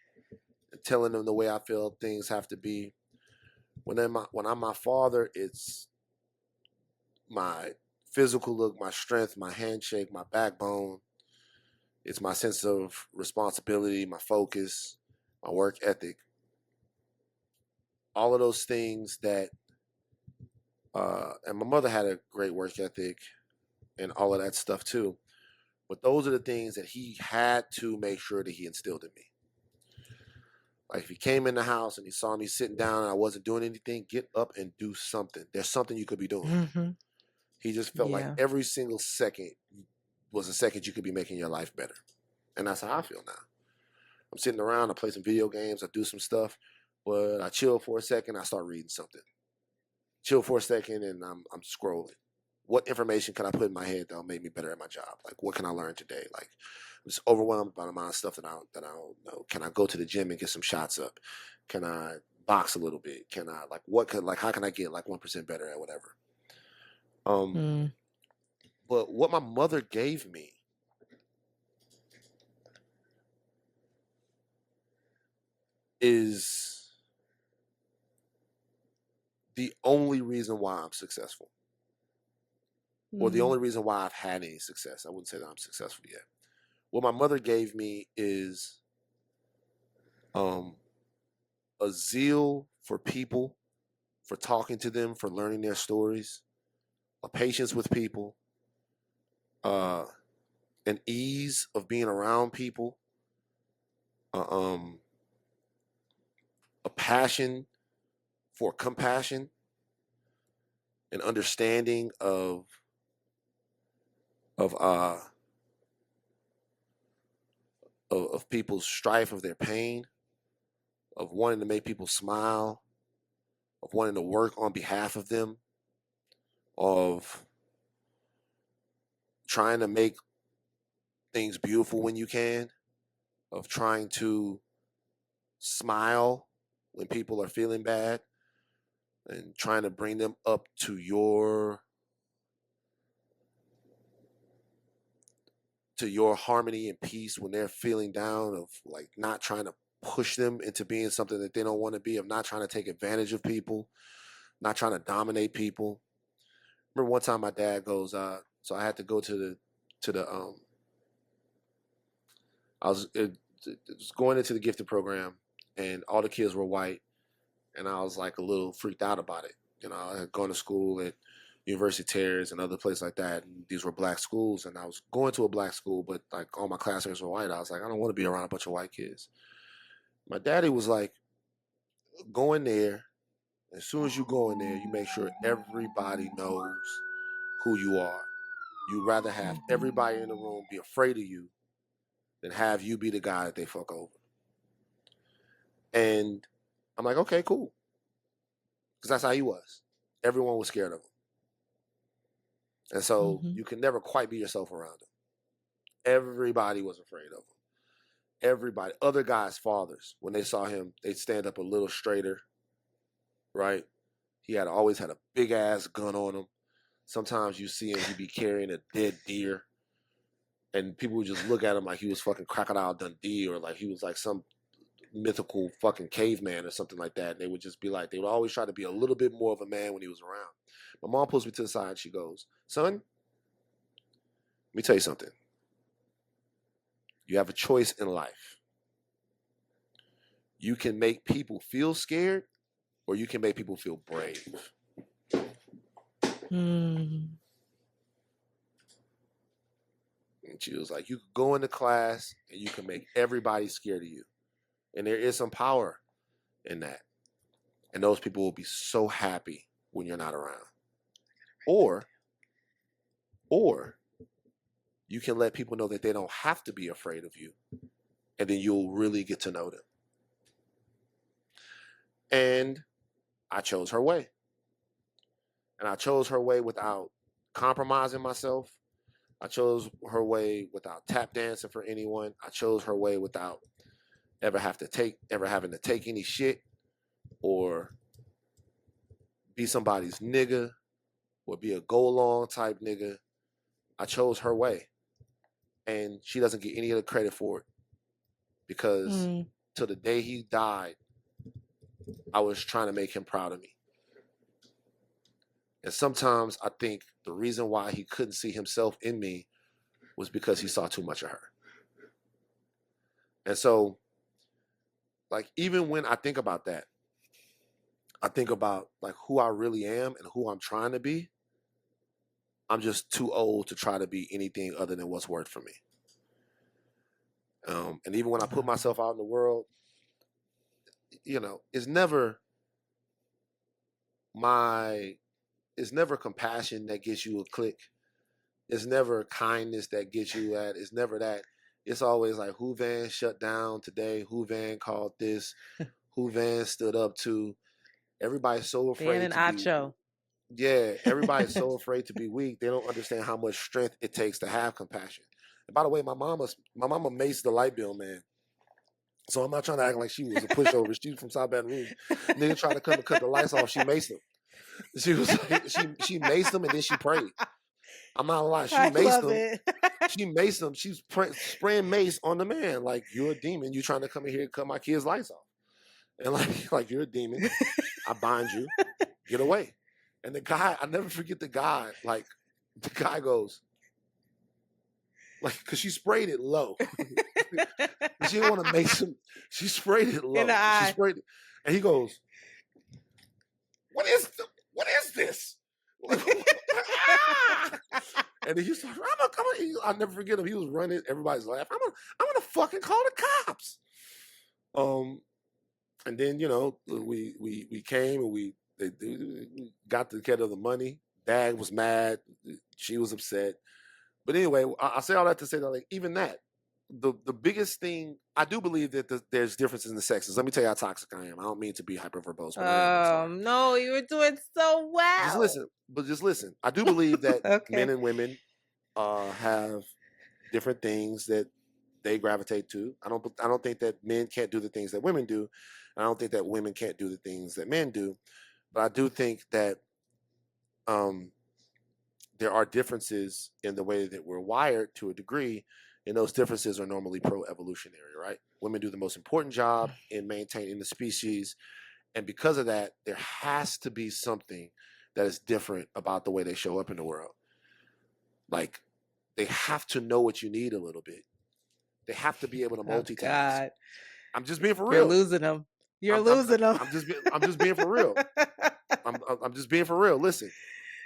S2: and telling them the way I feel things have to be. When I'm my father, it's my physical look, my strength, my handshake, my backbone. It's my sense of responsibility, my focus, my work ethic. All of those things that, and my mother had a great work ethic and all of that stuff too. But those are the things that he had to make sure that he instilled in me. Like if he came in the house and he saw me sitting down and I wasn't doing anything, get up and do something. There's something you could be doing.
S1: Mm-hmm.
S2: He just felt like every single second was a second you could be making your life better. And that's how I feel now. I'm sitting around, I play some video games, I do some stuff, but I chill for a second, I start reading something. Chill for a second and I'm scrolling. What information can I put in my head that'll make me better at my job? Like, what can I learn today? Like, I'm just overwhelmed by the amount of stuff that I don't know. Can I go to the gym and get some shots up? Can I box a little bit? Can I how can I get like 1% better at whatever? But what my mother gave me is the only reason why I'm successful. Or the only reason why I've had any success. I wouldn't say that I'm successful yet. What my mother gave me is a zeal for people, for talking to them, for learning their stories, a patience with people, an ease of being around people, a passion for compassion, an understanding of people's strife, of their pain, of wanting to make people smile, of wanting to work on behalf of them, of trying to make things beautiful when you can, of trying to smile when people are feeling bad, and trying to bring them up to your to your harmony and peace when they're feeling down, of like not trying to push them into being something that they don't want to be, of not trying to take advantage of people, not trying to dominate people. Remember one time my dad goes, so I had to go to the I was going into the gifted program, and all the kids were white, and I was like a little freaked out about it. You know, I had gone to school at University Terrace and other places like that, and these were black schools, and I was going to a black school, but like all my classmates were white. I was like, I don't want to be around a bunch of white kids. My daddy was like, go in there. As soon as you go in there, you make sure everybody knows who you are. You'd rather have everybody in the room be afraid of you than have you be the guy that they fuck over. And I'm like, okay, cool. Because that's how he was. Everyone was scared of him. And so you can never quite be yourself around him. Everybody was afraid of him. Everybody, other guys' fathers, when they saw him, they'd stand up a little straighter, right? He always had a big ass gun on him. Sometimes you see him, he'd be carrying a dead deer, and people would just look at him like he was fucking Crocodile Dundee, or like he was like some mythical fucking caveman or something like that. And they would just be like, they would always try to be a little bit more of a man when he was around. My mom pulls me to the side and she goes, son, let me tell you something. You have a choice in life. You can make people feel scared, or you can make people feel brave. And she was like, you could go into class and you can make everybody scared of you. And there is some power in that. And those people will be so happy when you're not around. Or you can let people know that they don't have to be afraid of you. And then you'll really get to know them. And I chose her way. And I chose her way without compromising myself. I chose her way without tap dancing for anyone. I chose her way without ever having to take any shit or be somebody's nigga or be a go along type nigga. I chose her way. And she doesn't get any of the credit for it. Because till the day he died, I was trying to make him proud of me. And sometimes I think the reason why he couldn't see himself in me was because he saw too much of her. And so, like, even when I think about that, I think about like who I really am and who I'm trying to be. I'm just too old to try to be anything other than what's worked for me. And even when I put myself out in the world, you know, it's never compassion that gets you a click. It's never kindness that gets you at. It's never that. It's always like, who Van shut down today? Who Van called this? Who Van stood up to? Everybody's so afraid to be. Yeah, everybody's so afraid to be weak. They don't understand how much strength it takes to have compassion. And by the way, my mama maced the light bill man. So I'm not trying to act like she was a pushover. She's from South Baton Rouge. Nigga tried to come and cut the lights off. She maced him. She was like, she maced him and then she prayed. I'm not lying. She maced him. She maced him. She's spraying mace on the man. Like, you're a demon. You trying to come in here and cut my kids' lights off. And like you're a demon. I bind you. Get away. And the guy, I never forget the guy. Like, the guy goes, like, because she sprayed it low. She didn't want to mace him. She sprayed it low.
S1: In the eye.
S2: She sprayed it. And he goes, what is this? Like, and then he's like, I'll never forget him. He was running. Everybody's laughing. I'm gonna fucking call the cops. And then, you know, we came and they got together the money. Dad was mad. She was upset. But anyway, I say all that to say that, like, even that, the biggest thing, I do believe that there's differences in the sexes. Let me tell you how toxic I am. I don't mean to be hyper verbose.
S1: No, you were doing so well.
S2: Just listen. I do believe that men and women have different things that they gravitate to. I don't think that men can't do the things that women do. I don't think that women can't do the things that men do. But I do think that there are differences in the way that we're wired to a degree, and those differences are normally pro-evolutionary, right? Women do the most important job in maintaining the species, and because of that, there has to be something that is different about the way they show up in the world. Like, they have to know what you need a little bit. They have to be able to multitask.
S1: God.
S2: I'm just being for
S1: You're
S2: real.
S1: losing them. You're losing them.
S2: I'm just being for real. I'm just being for real. Listen,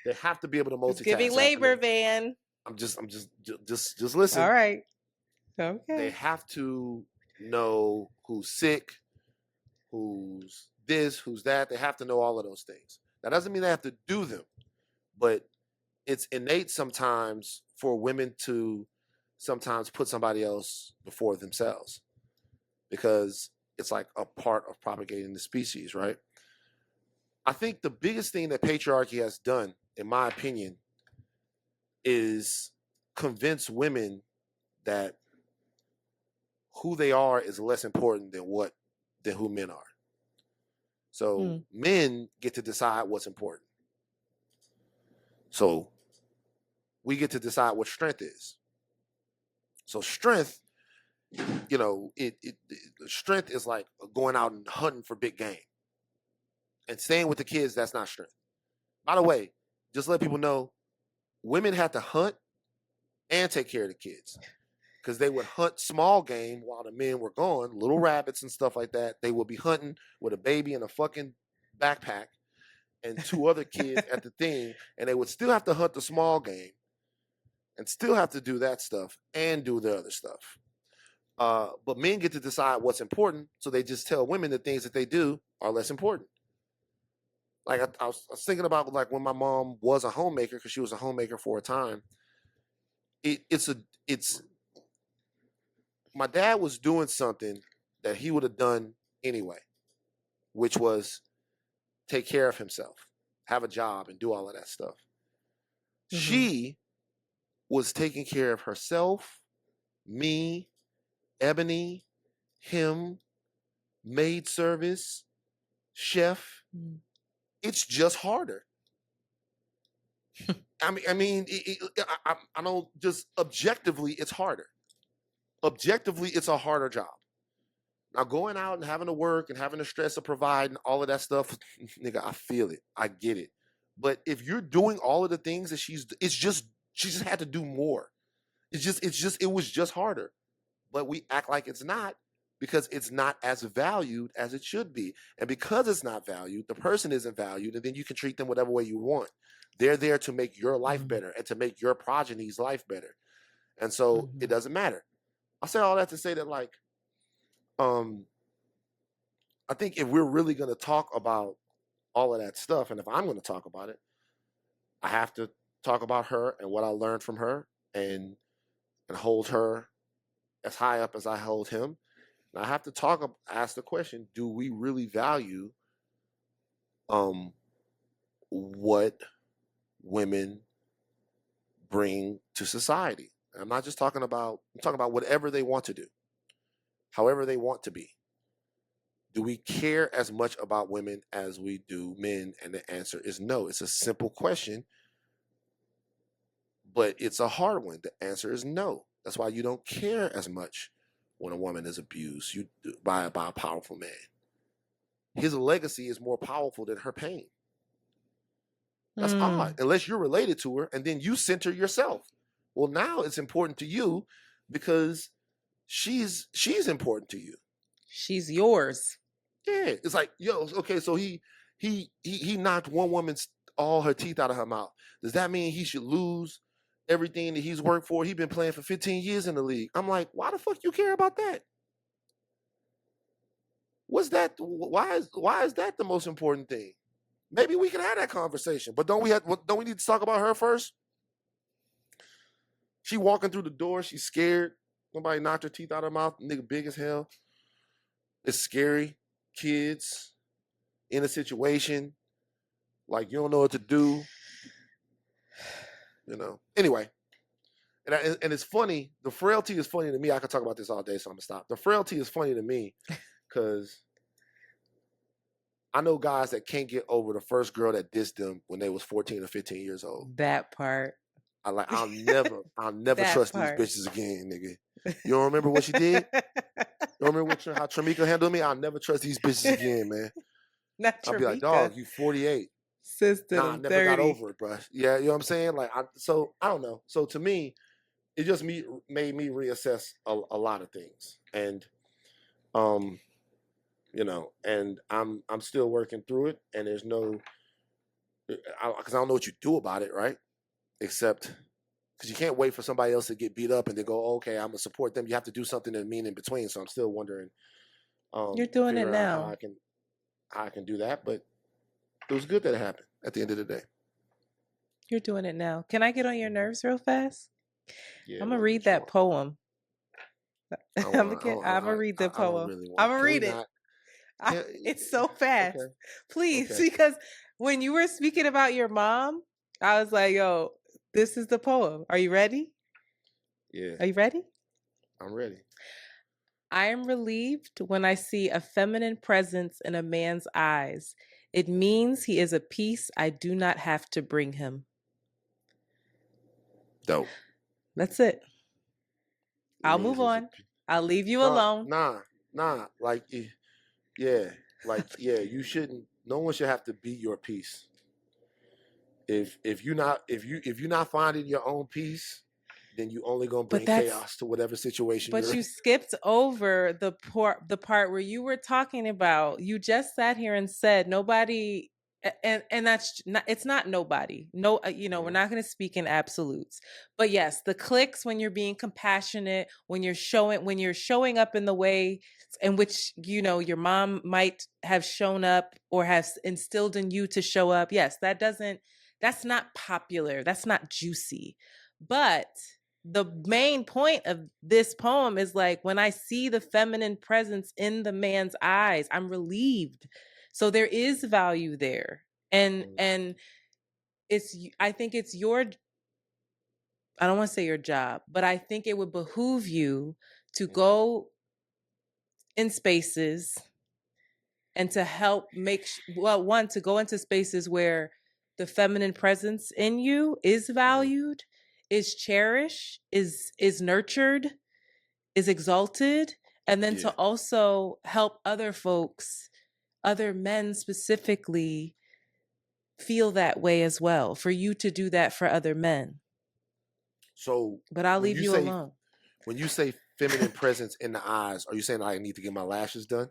S2: they have to be able to multitask.
S1: It's giving labor, Van.
S2: I'm just listen.
S1: All right. Okay.
S2: They have to know who's sick, who's this, who's that. They have to know all of those things. That doesn't mean they have to do them, but it's innate sometimes for women to sometimes put somebody else before themselves, because it's like a part of propagating the species, right? I think the biggest thing that patriarchy has done, in my opinion, is convince women that who they are is less important than who men are. So men get to decide what's important. So we get to decide what strength is. So strength, strength is like going out and hunting for big game. And staying with the kids, that's not strength. By the way, just let people know, women had to hunt and take care of the kids, because they would hunt small game while the men were gone, little rabbits and stuff like that. They would be hunting with a baby in a fucking backpack and two other kids at the thing, and they would still have to hunt the small game and still have to do that stuff and do the other stuff. But men get to decide what's important, so they just tell women the things that they do are less important. Like I was thinking about, like, when my mom was a homemaker, because she was a homemaker for a time. My dad was doing something that he would have done anyway, which was take care of himself, have a job, and do all of that stuff. Mm-hmm. She was taking care of herself, me, Ebony, him, maid service, chef. Mm-hmm. It's just harder. I mean, I don't, just objectively, it's harder. Objectively, it's a harder job. Now, going out and having to work and having the stress of providing all of that stuff, nigga, I feel it. I get it. But if you're doing all of the things that she just had to do more. It was just harder. But we act like it's not, because it's not as valued as it should be. And because it's not valued, the person isn't valued, and then you can treat them whatever way you want. They're there to make your life better and to make your progeny's life better. And so it doesn't matter. I say all that to say that, like, I think if we're really going to talk about all of that stuff, and if I'm going to talk about it, I have to talk about her and what I learned from her, and hold her as high up as I hold him. And I have to ask the question, do we really value what women bring to society? And I'm talking about whatever they want to do, however they want to be. Do we care as much about women as we do men? And the answer is no. It's a simple question, but it's a hard one. The answer is no. That's why you don't care as much when a woman is abused by a powerful man. His legacy is more powerful than her pain. That's odd, unless you're related to her and then you center yourself. Well, now it's important to you because she's important to you.
S1: She's yours.
S2: Yeah, it's like, okay, so he knocked one woman's all her teeth out of her mouth. Does that mean he should lose everything that he's worked for? He's been playing for 15 years in the league. I'm like, why the fuck you care about that? What's that? Why is that the most important thing? Maybe we can have that conversation, but don't we need to talk about her first? She walking through the door, she's scared. Somebody knocked her teeth out of her mouth. Nigga big as hell. It's scary. Kids in a situation like you don't know what to do. Anyway, and it's funny. The frailty is funny to me. I could talk about this all day, so I'm gonna stop. The frailty is funny to me because I know guys that can't get over the first girl that dissed them when they was 14 or 15 years old.
S1: That part.
S2: I'll never
S1: That
S2: trust
S1: part.
S2: these bitches again, nigga. You don't remember what she did? You don't remember how Tramika handled me? I'll never trust these bitches again, man.
S1: Not
S2: I'll be like,
S1: Tramika.
S2: dog, you 48.
S1: Sister,
S2: Nah, I
S1: I'm
S2: never
S1: 30.
S2: got over it, bro. Yeah, you know what I'm saying? Like, so I don't know. So to me, it just made me reassess a lot of things, and you know, and I'm still working through it, and there's no, because I don't know what you do about it, right? Except because you can't wait for somebody else to get beat up and then go, okay, I'm gonna support them. You have to do something in mean in between. So I'm still wondering.
S1: You're doing it
S2: figure out
S1: now.
S2: how I can do that, but it was good that it happened at the end of the day.
S1: You're doing it now. Can I get on your nerves real fast?
S2: Yeah,
S1: I'm gonna read that poem. I'm gonna read the poem. I'm gonna read it. It's so fast. Okay. Please, because when you were speaking about your mom, I was like, yo, this is the poem. Are you ready?
S2: Yeah.
S1: Are you ready?
S2: I'm ready.
S1: I am relieved when I see a feminine presence in a man's eyes. It means he is a piece I do not have to bring him.
S2: Dope.
S1: That's it. I'll move on. I'll leave you alone.
S2: Nah. Like, yeah. Like, yeah, you shouldn't. No one should have to be your piece. If you're not finding your own peace, then you only gonna bring chaos to whatever situation you're in.
S1: But you skipped over the part where you were talking about, you just sat here and said nobody, and that's not, it's not nobody. No, you know, we're not going to speak in absolutes. But yes, the clicks when you're being compassionate, when you're showing up in the way in which, you know, your mom might have shown up or has instilled in you to show up. Yes, that's not popular. That's not juicy. But the main point of this poem is like, when I see the feminine presence in the man's eyes, I'm relieved. So there is value there. And I think it's your, I don't want to say your job, but I think it would behoove you to go in spaces and to help to go into spaces where the feminine presence in you is valued, is cherished, is nurtured, is exalted, and then to also help other folks, other men specifically, feel that way as well, for you to do that for other men.
S2: So,
S1: but I'll leave you alone.
S2: When you say feminine presence in the eyes, are you saying I need to get my lashes done?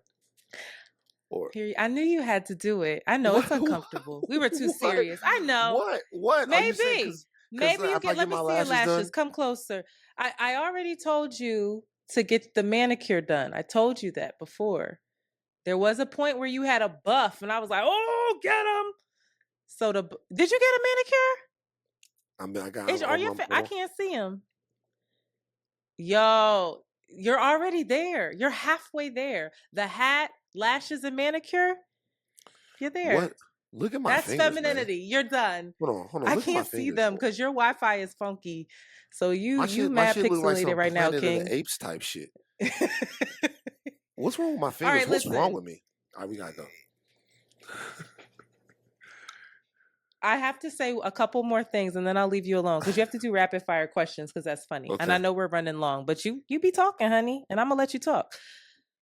S2: Or
S1: I knew you had to do it. I know it's uncomfortable. We were too serious. I know.
S2: What?
S1: Maybe.
S2: Maybe
S1: you get. Let me see your lashes. Done? Come closer. I already told you to get the manicure done. I told you that before. There was a point where you had a buff, and I was like, "Oh, get him!" So did you get a manicure? I can't see him. Yo, you're already there. You're halfway there. The hat, lashes, and manicure. You're there.
S2: What? Look at my fingers. That's
S1: femininity. Man. You're done.
S2: Hold on.
S1: I can't see them because your Wi-Fi is funky. So you mad pixelated like right now, King.
S2: Of the Apes type shit. What's wrong with my fingers? Right, what's wrong with me? All right, we gotta go.
S1: I have to say a couple more things and then I'll leave you alone because you have to do rapid fire questions because that's funny. Okay. And I know we're running long, but you be talking, honey, and I'm gonna let you talk.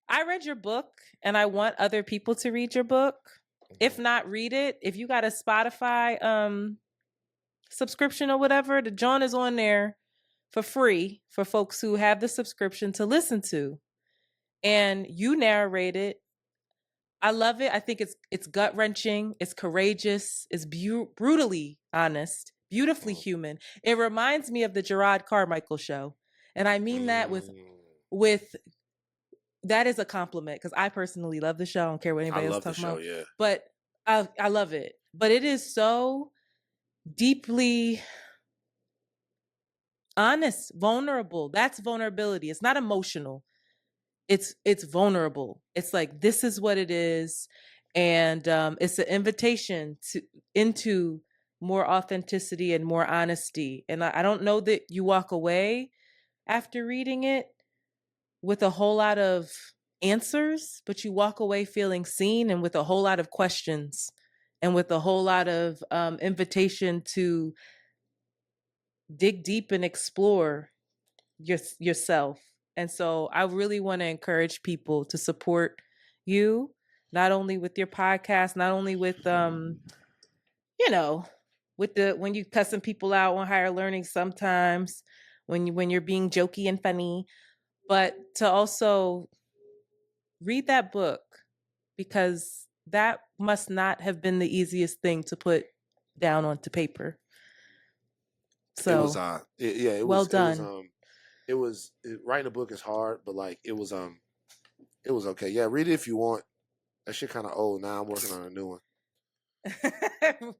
S1: I read your book and I want other people to read your book. If not, read it. If you got a Spotify subscription or whatever, the John is on there for free for folks who have the subscription to listen to. And you narrate it. I love it. I think it's gut-wrenching. It's courageous. It's brutally honest, beautifully human. It reminds me of the Gerard Carmichael show. And I mean that with that is a compliment because I personally love the show. I don't care what anybody else talks about. Yeah. But I love it. But it is so deeply honest, vulnerable. That's vulnerability. It's not emotional. It's vulnerable. It's like, this is what it is. And it's an invitation into more authenticity and more honesty. And I don't know that you walk away after reading it with a whole lot of answers, but you walk away feeling seen and with a whole lot of questions and with a whole lot of invitation to dig deep and explore yourself. And so I really want to encourage people to support you, not only with your podcast, not only with you know, with the when you cussing people out on higher learning sometimes, when you're being jokey and funny, but to also read that book, because that must not have been the easiest thing to put down onto paper. So
S2: it was yeah, it
S1: well
S2: was
S1: done.
S2: Writing a book is hard, but like it was okay. Yeah, read it if you want. That shit kind of old now. I'm working on a new one.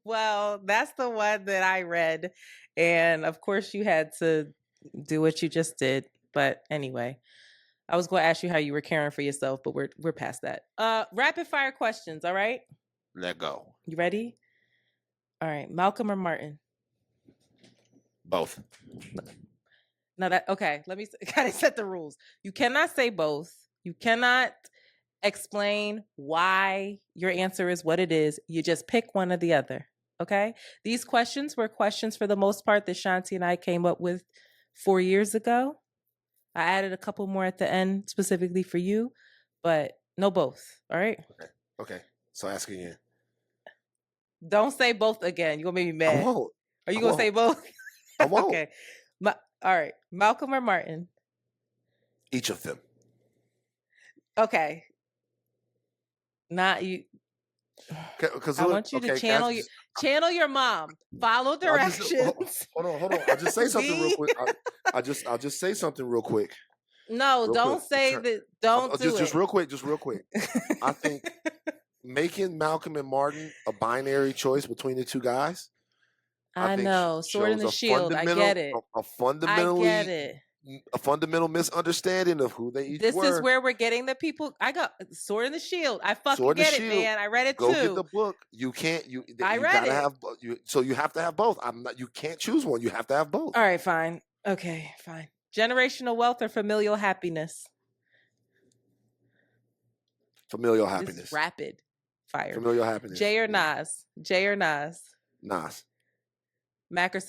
S1: Well, that's the one that I read, and of course you had to do what you just did. But anyway, I was going to ask you how you were caring for yourself, but we're past that. Rapid fire questions, all right?
S2: Let go.
S1: You ready? All right, Malcolm or Martin?
S2: Both.
S1: No, that okay. Let me kind of set the rules. You cannot say both. You cannot explain why your answer is what it is. You just pick one or the other. Okay. These questions were questions for the most part that Shanti and I came up with 4 years ago. I added a couple more at the end specifically for you, but no both. All right.
S2: Okay. So ask again.
S1: Don't say both again. You're gonna make me mad.
S2: I won't.
S1: Are you gonna say both?
S2: I won't.
S1: Okay. All right. Malcolm or Martin?
S2: Each of them.
S1: Okay. Not you.
S2: Because
S1: I want you to channel your mom. Follow directions.
S2: Hold on. I'll just say something real quick. I'll just say something real quick.
S1: No, don't say that. Don't do it.
S2: Just real quick. I think making Malcolm and Martin a binary choice between the two guys.
S1: I know. Sword and the Shield. I get it.
S2: A fundamental misunderstanding of who they each were.
S1: This is where we're getting the people. I got Sword and the Shield. I fucking get it, man. I read it too.
S2: Go get the book. You can't.
S1: I read it.
S2: So you have to have both. You can't choose one. You have to have both.
S1: All right, fine. Okay, fine. Generational wealth or familial happiness?
S2: Familial happiness.
S1: This is rapid fire.
S2: Familial happiness.
S1: Jay or Nas? Jay or Nas?
S2: Nas.
S1: Mac or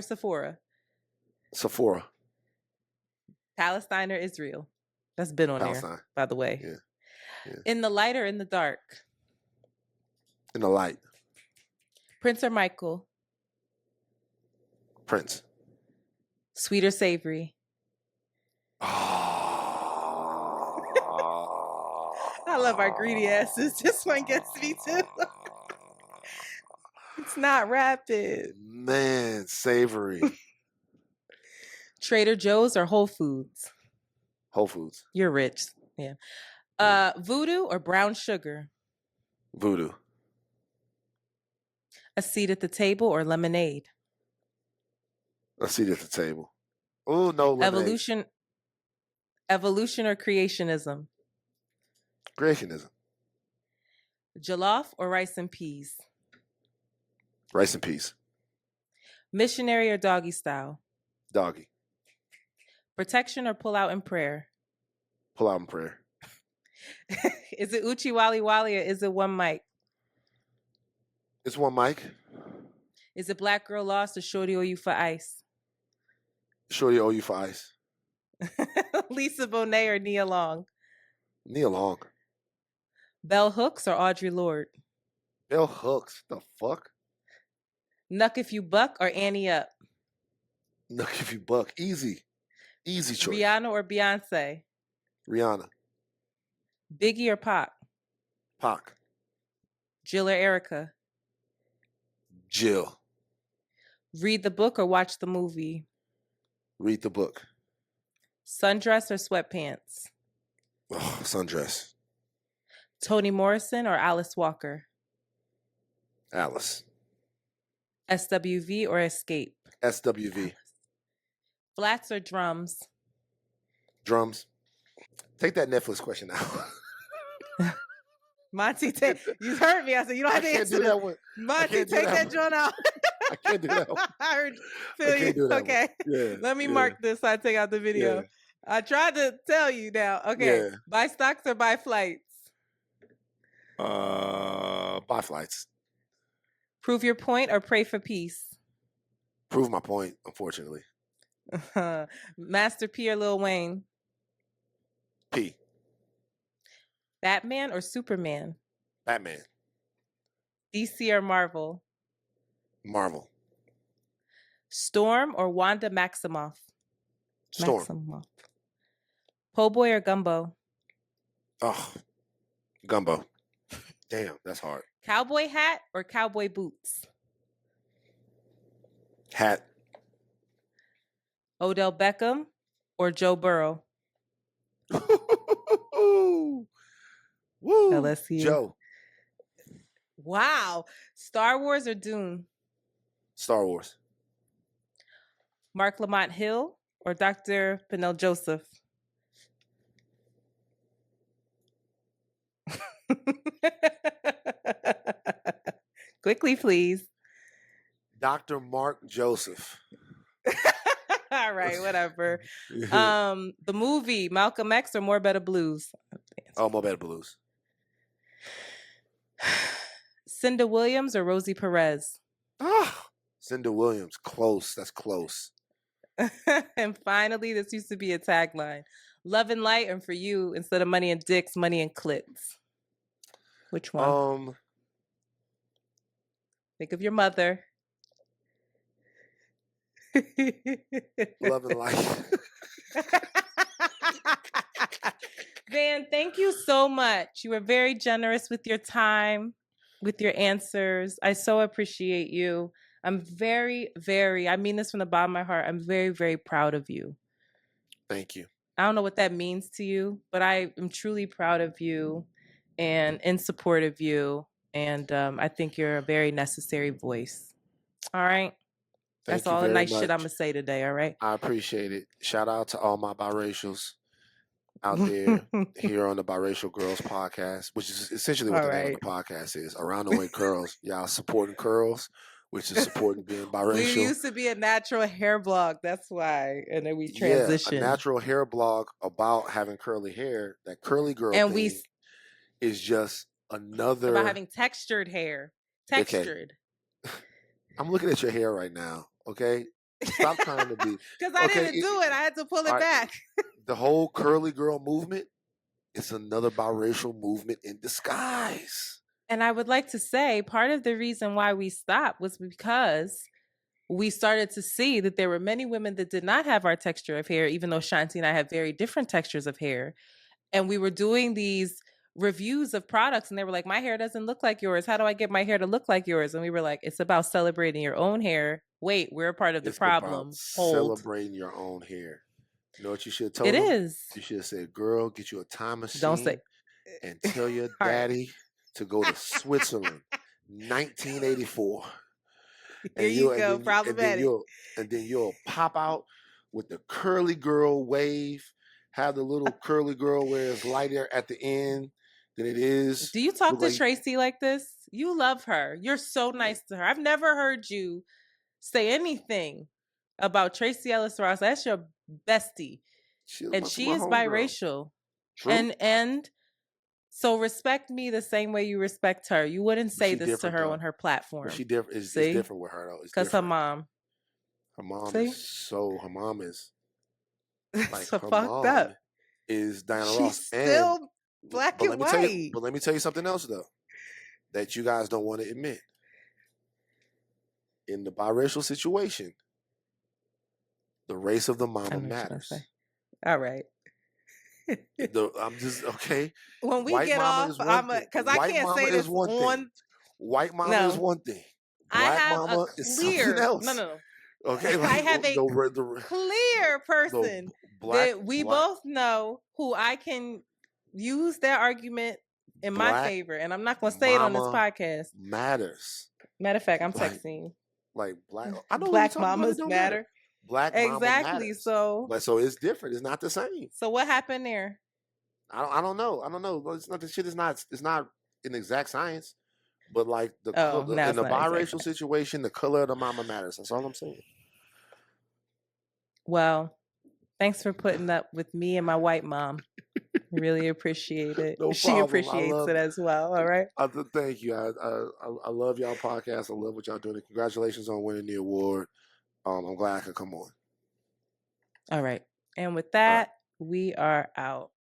S1: Sephora?
S2: Sephora.
S1: Palestine or Israel? That's been on there, by the way.
S2: Yeah.
S1: In the light or in the dark?
S2: In the light.
S1: Prince or Michael?
S2: Prince.
S1: Sweet or savory? I love our greedy asses. This one gets me too. It's not rapid.
S2: Man, savory.
S1: Trader Joe's or Whole Foods?
S2: Whole Foods.
S1: You're rich. Yeah. Voodoo or brown sugar?
S2: Voodoo.
S1: A seat at the table or lemonade?
S2: A seat at the table. Oh, no lemonade.
S1: Evolution or creationism?
S2: Creationism.
S1: Jollof or rice and peas?
S2: Rice and peas.
S1: Missionary or doggy style?
S2: Doggy.
S1: Protection or pull out in prayer?
S2: Pull out in prayer.
S1: Is it Uchi Wally Wally or is it one mic?
S2: It's one mic.
S1: Is it Black Girl Lost or Shorty owe you for ice?
S2: Shorty owe you for ice.
S1: Lisa Bonet or Nia Long?
S2: Nia Long.
S1: Bell Hooks or Audre Lorde?
S2: Bell Hooks. The fuck?
S1: Nuck If You Buck or Annie Up?
S2: Nuck If You Buck. Easy choice.
S1: Rihanna or Beyonce?
S2: Rihanna.
S1: Biggie or Pac?
S2: Pac.
S1: Jill or Erica?
S2: Jill.
S1: Read the book or watch the movie?
S2: Read the book.
S1: Sundress or sweatpants?
S2: Oh, sundress.
S1: Toni Morrison or Alice Walker?
S2: Alice.
S1: SWV or Escape?
S2: SWV.
S1: Flats or drums?
S2: Drums. Take that Netflix question out.
S1: Monty, you heard me. I said, you don't have to answer
S2: that one.
S1: Monty, take that joint out.
S2: I can't do that one.
S1: I heard, feel you. Okay.
S2: Yeah,
S1: Let me mark this so I take out the video. I tried to tell you now. Okay.
S2: Yeah.
S1: Buy stocks or buy flights?
S2: Buy flights.
S1: Prove your point or pray for peace?
S2: Prove my point, unfortunately.
S1: Master P or Lil Wayne?
S2: P.
S1: Batman or Superman?
S2: Batman.
S1: DC or Marvel?
S2: Marvel.
S1: Storm or Wanda Maximoff?
S2: Storm.
S1: Maximoff. Po' boy or gumbo?
S2: Oh, gumbo. Damn, that's hard.
S1: Cowboy hat or cowboy boots?
S2: Hat.
S1: Odell Beckham or Joe Burrow?
S2: Woo.
S1: LSU.
S2: Joe.
S1: Wow. Star Wars or Dune?
S2: Star Wars.
S1: Mark Lamont Hill or Dr. Penel Joseph? Quickly, please.
S2: Dr. Mark Joseph.
S1: All right, whatever. The movie Malcolm X or More Better Blues?
S2: Oh, More Better Blues.
S1: Cinda Williams or Rosie Perez?
S2: Ah, Cinda Williams. Close. That's close.
S1: And finally, this used to be a tagline. Love and light, and for you, instead of money and dicks, money and clits. Which one? Think of your mother.
S2: Love and light.
S1: Van, thank you so much. You were very generous with your time, with your answers. I so appreciate you. I'm very, very, I mean this from the bottom of my heart. I'm very, very proud of you.
S2: Thank you.
S1: I don't know what that means to you, but I am truly proud of you and in support of you. And I think you're a very necessary voice. All right. That's all the nice shit I'm going to say today. All right.
S2: I appreciate it. Shout out to all my biracials out there here on the Biracial Girls podcast, which is essentially what the name of the podcast is. Around the Way Curls. Y'all supporting curls, which is supporting being biracial.
S1: We used to be a natural hair blog. That's why. And then we transitioned.
S2: Yeah, a natural hair blog about having curly hair. That curly girl and thing is just another.
S1: About having textured hair. Textured.
S2: Okay. I'm looking at your hair right now. Okay. Stop trying to be.
S1: Because I didn't do it. I had to pull it back.
S2: The whole curly girl movement is another biracial movement in disguise.
S1: And I would like to say part of the reason why we stopped was because we started to see that there were many women that did not have our texture of hair, even though Shanti and I have very different textures of hair. And we were doing these reviews of products and they were like, my hair doesn't look like yours. How do I get my hair to look like yours? And we were like, it's about celebrating your own hair. Wait, we're a part of the problem.
S2: Celebrating your own hair. You know what you should have told
S1: It
S2: them?
S1: is.
S2: You should have said, girl, get you a time machine.
S1: Don't say.
S2: And tell your daddy to go to Switzerland, 1984.
S1: Here you go, problematic.
S2: And then you'll pop out with the curly girl wave, have the little curly girl where it's lighter at the end than it is.
S1: Do you talk to Tracy like this? You love her. You're so nice to her. I've never heard you say anything about Tracy Ellis Ross. That's your bestie. And she is biracial. And so respect me the same way you respect her. You wouldn't say this to her on her platform.
S2: She it's different with her though.
S1: Because her mom.
S2: Her mom is like
S1: so
S2: her
S1: fucked
S2: mom
S1: up.
S2: Is Diana
S1: She's
S2: Ross.
S1: Still black and white.
S2: But let me tell you something else though, that you guys don't want to admit. In the biracial situation, the race of the mama matters.
S1: All right.
S2: I'm just okay.
S1: When we get off, because I can't say this on.
S2: White mama is one thing. Black mama is something else.
S1: No.
S2: Okay,
S1: I have a clear person that we both know who I can use their argument in my favor, and I'm not going to say it on this podcast.
S2: Matters.
S1: Matter of fact, I'm texting.
S2: Like black, I know
S1: black mamas matter.
S2: Black mama matters.
S1: So
S2: it's different. It's not the same.
S1: So what happened there?
S2: I don't know. It's not the shit. It's not an exact science. But like in the biracial situation, the color of the mama matters. That's all I'm saying.
S1: Well, Thanks for putting up with me and my white mom. Really appreciate it.
S2: No
S1: She
S2: problem.
S1: appreciates it as well. All right.
S2: Thank you. I love y'all podcast. I love what y'all doing. Congratulations on winning the award. I'm glad I could come on.
S1: All right. And with that, we are out.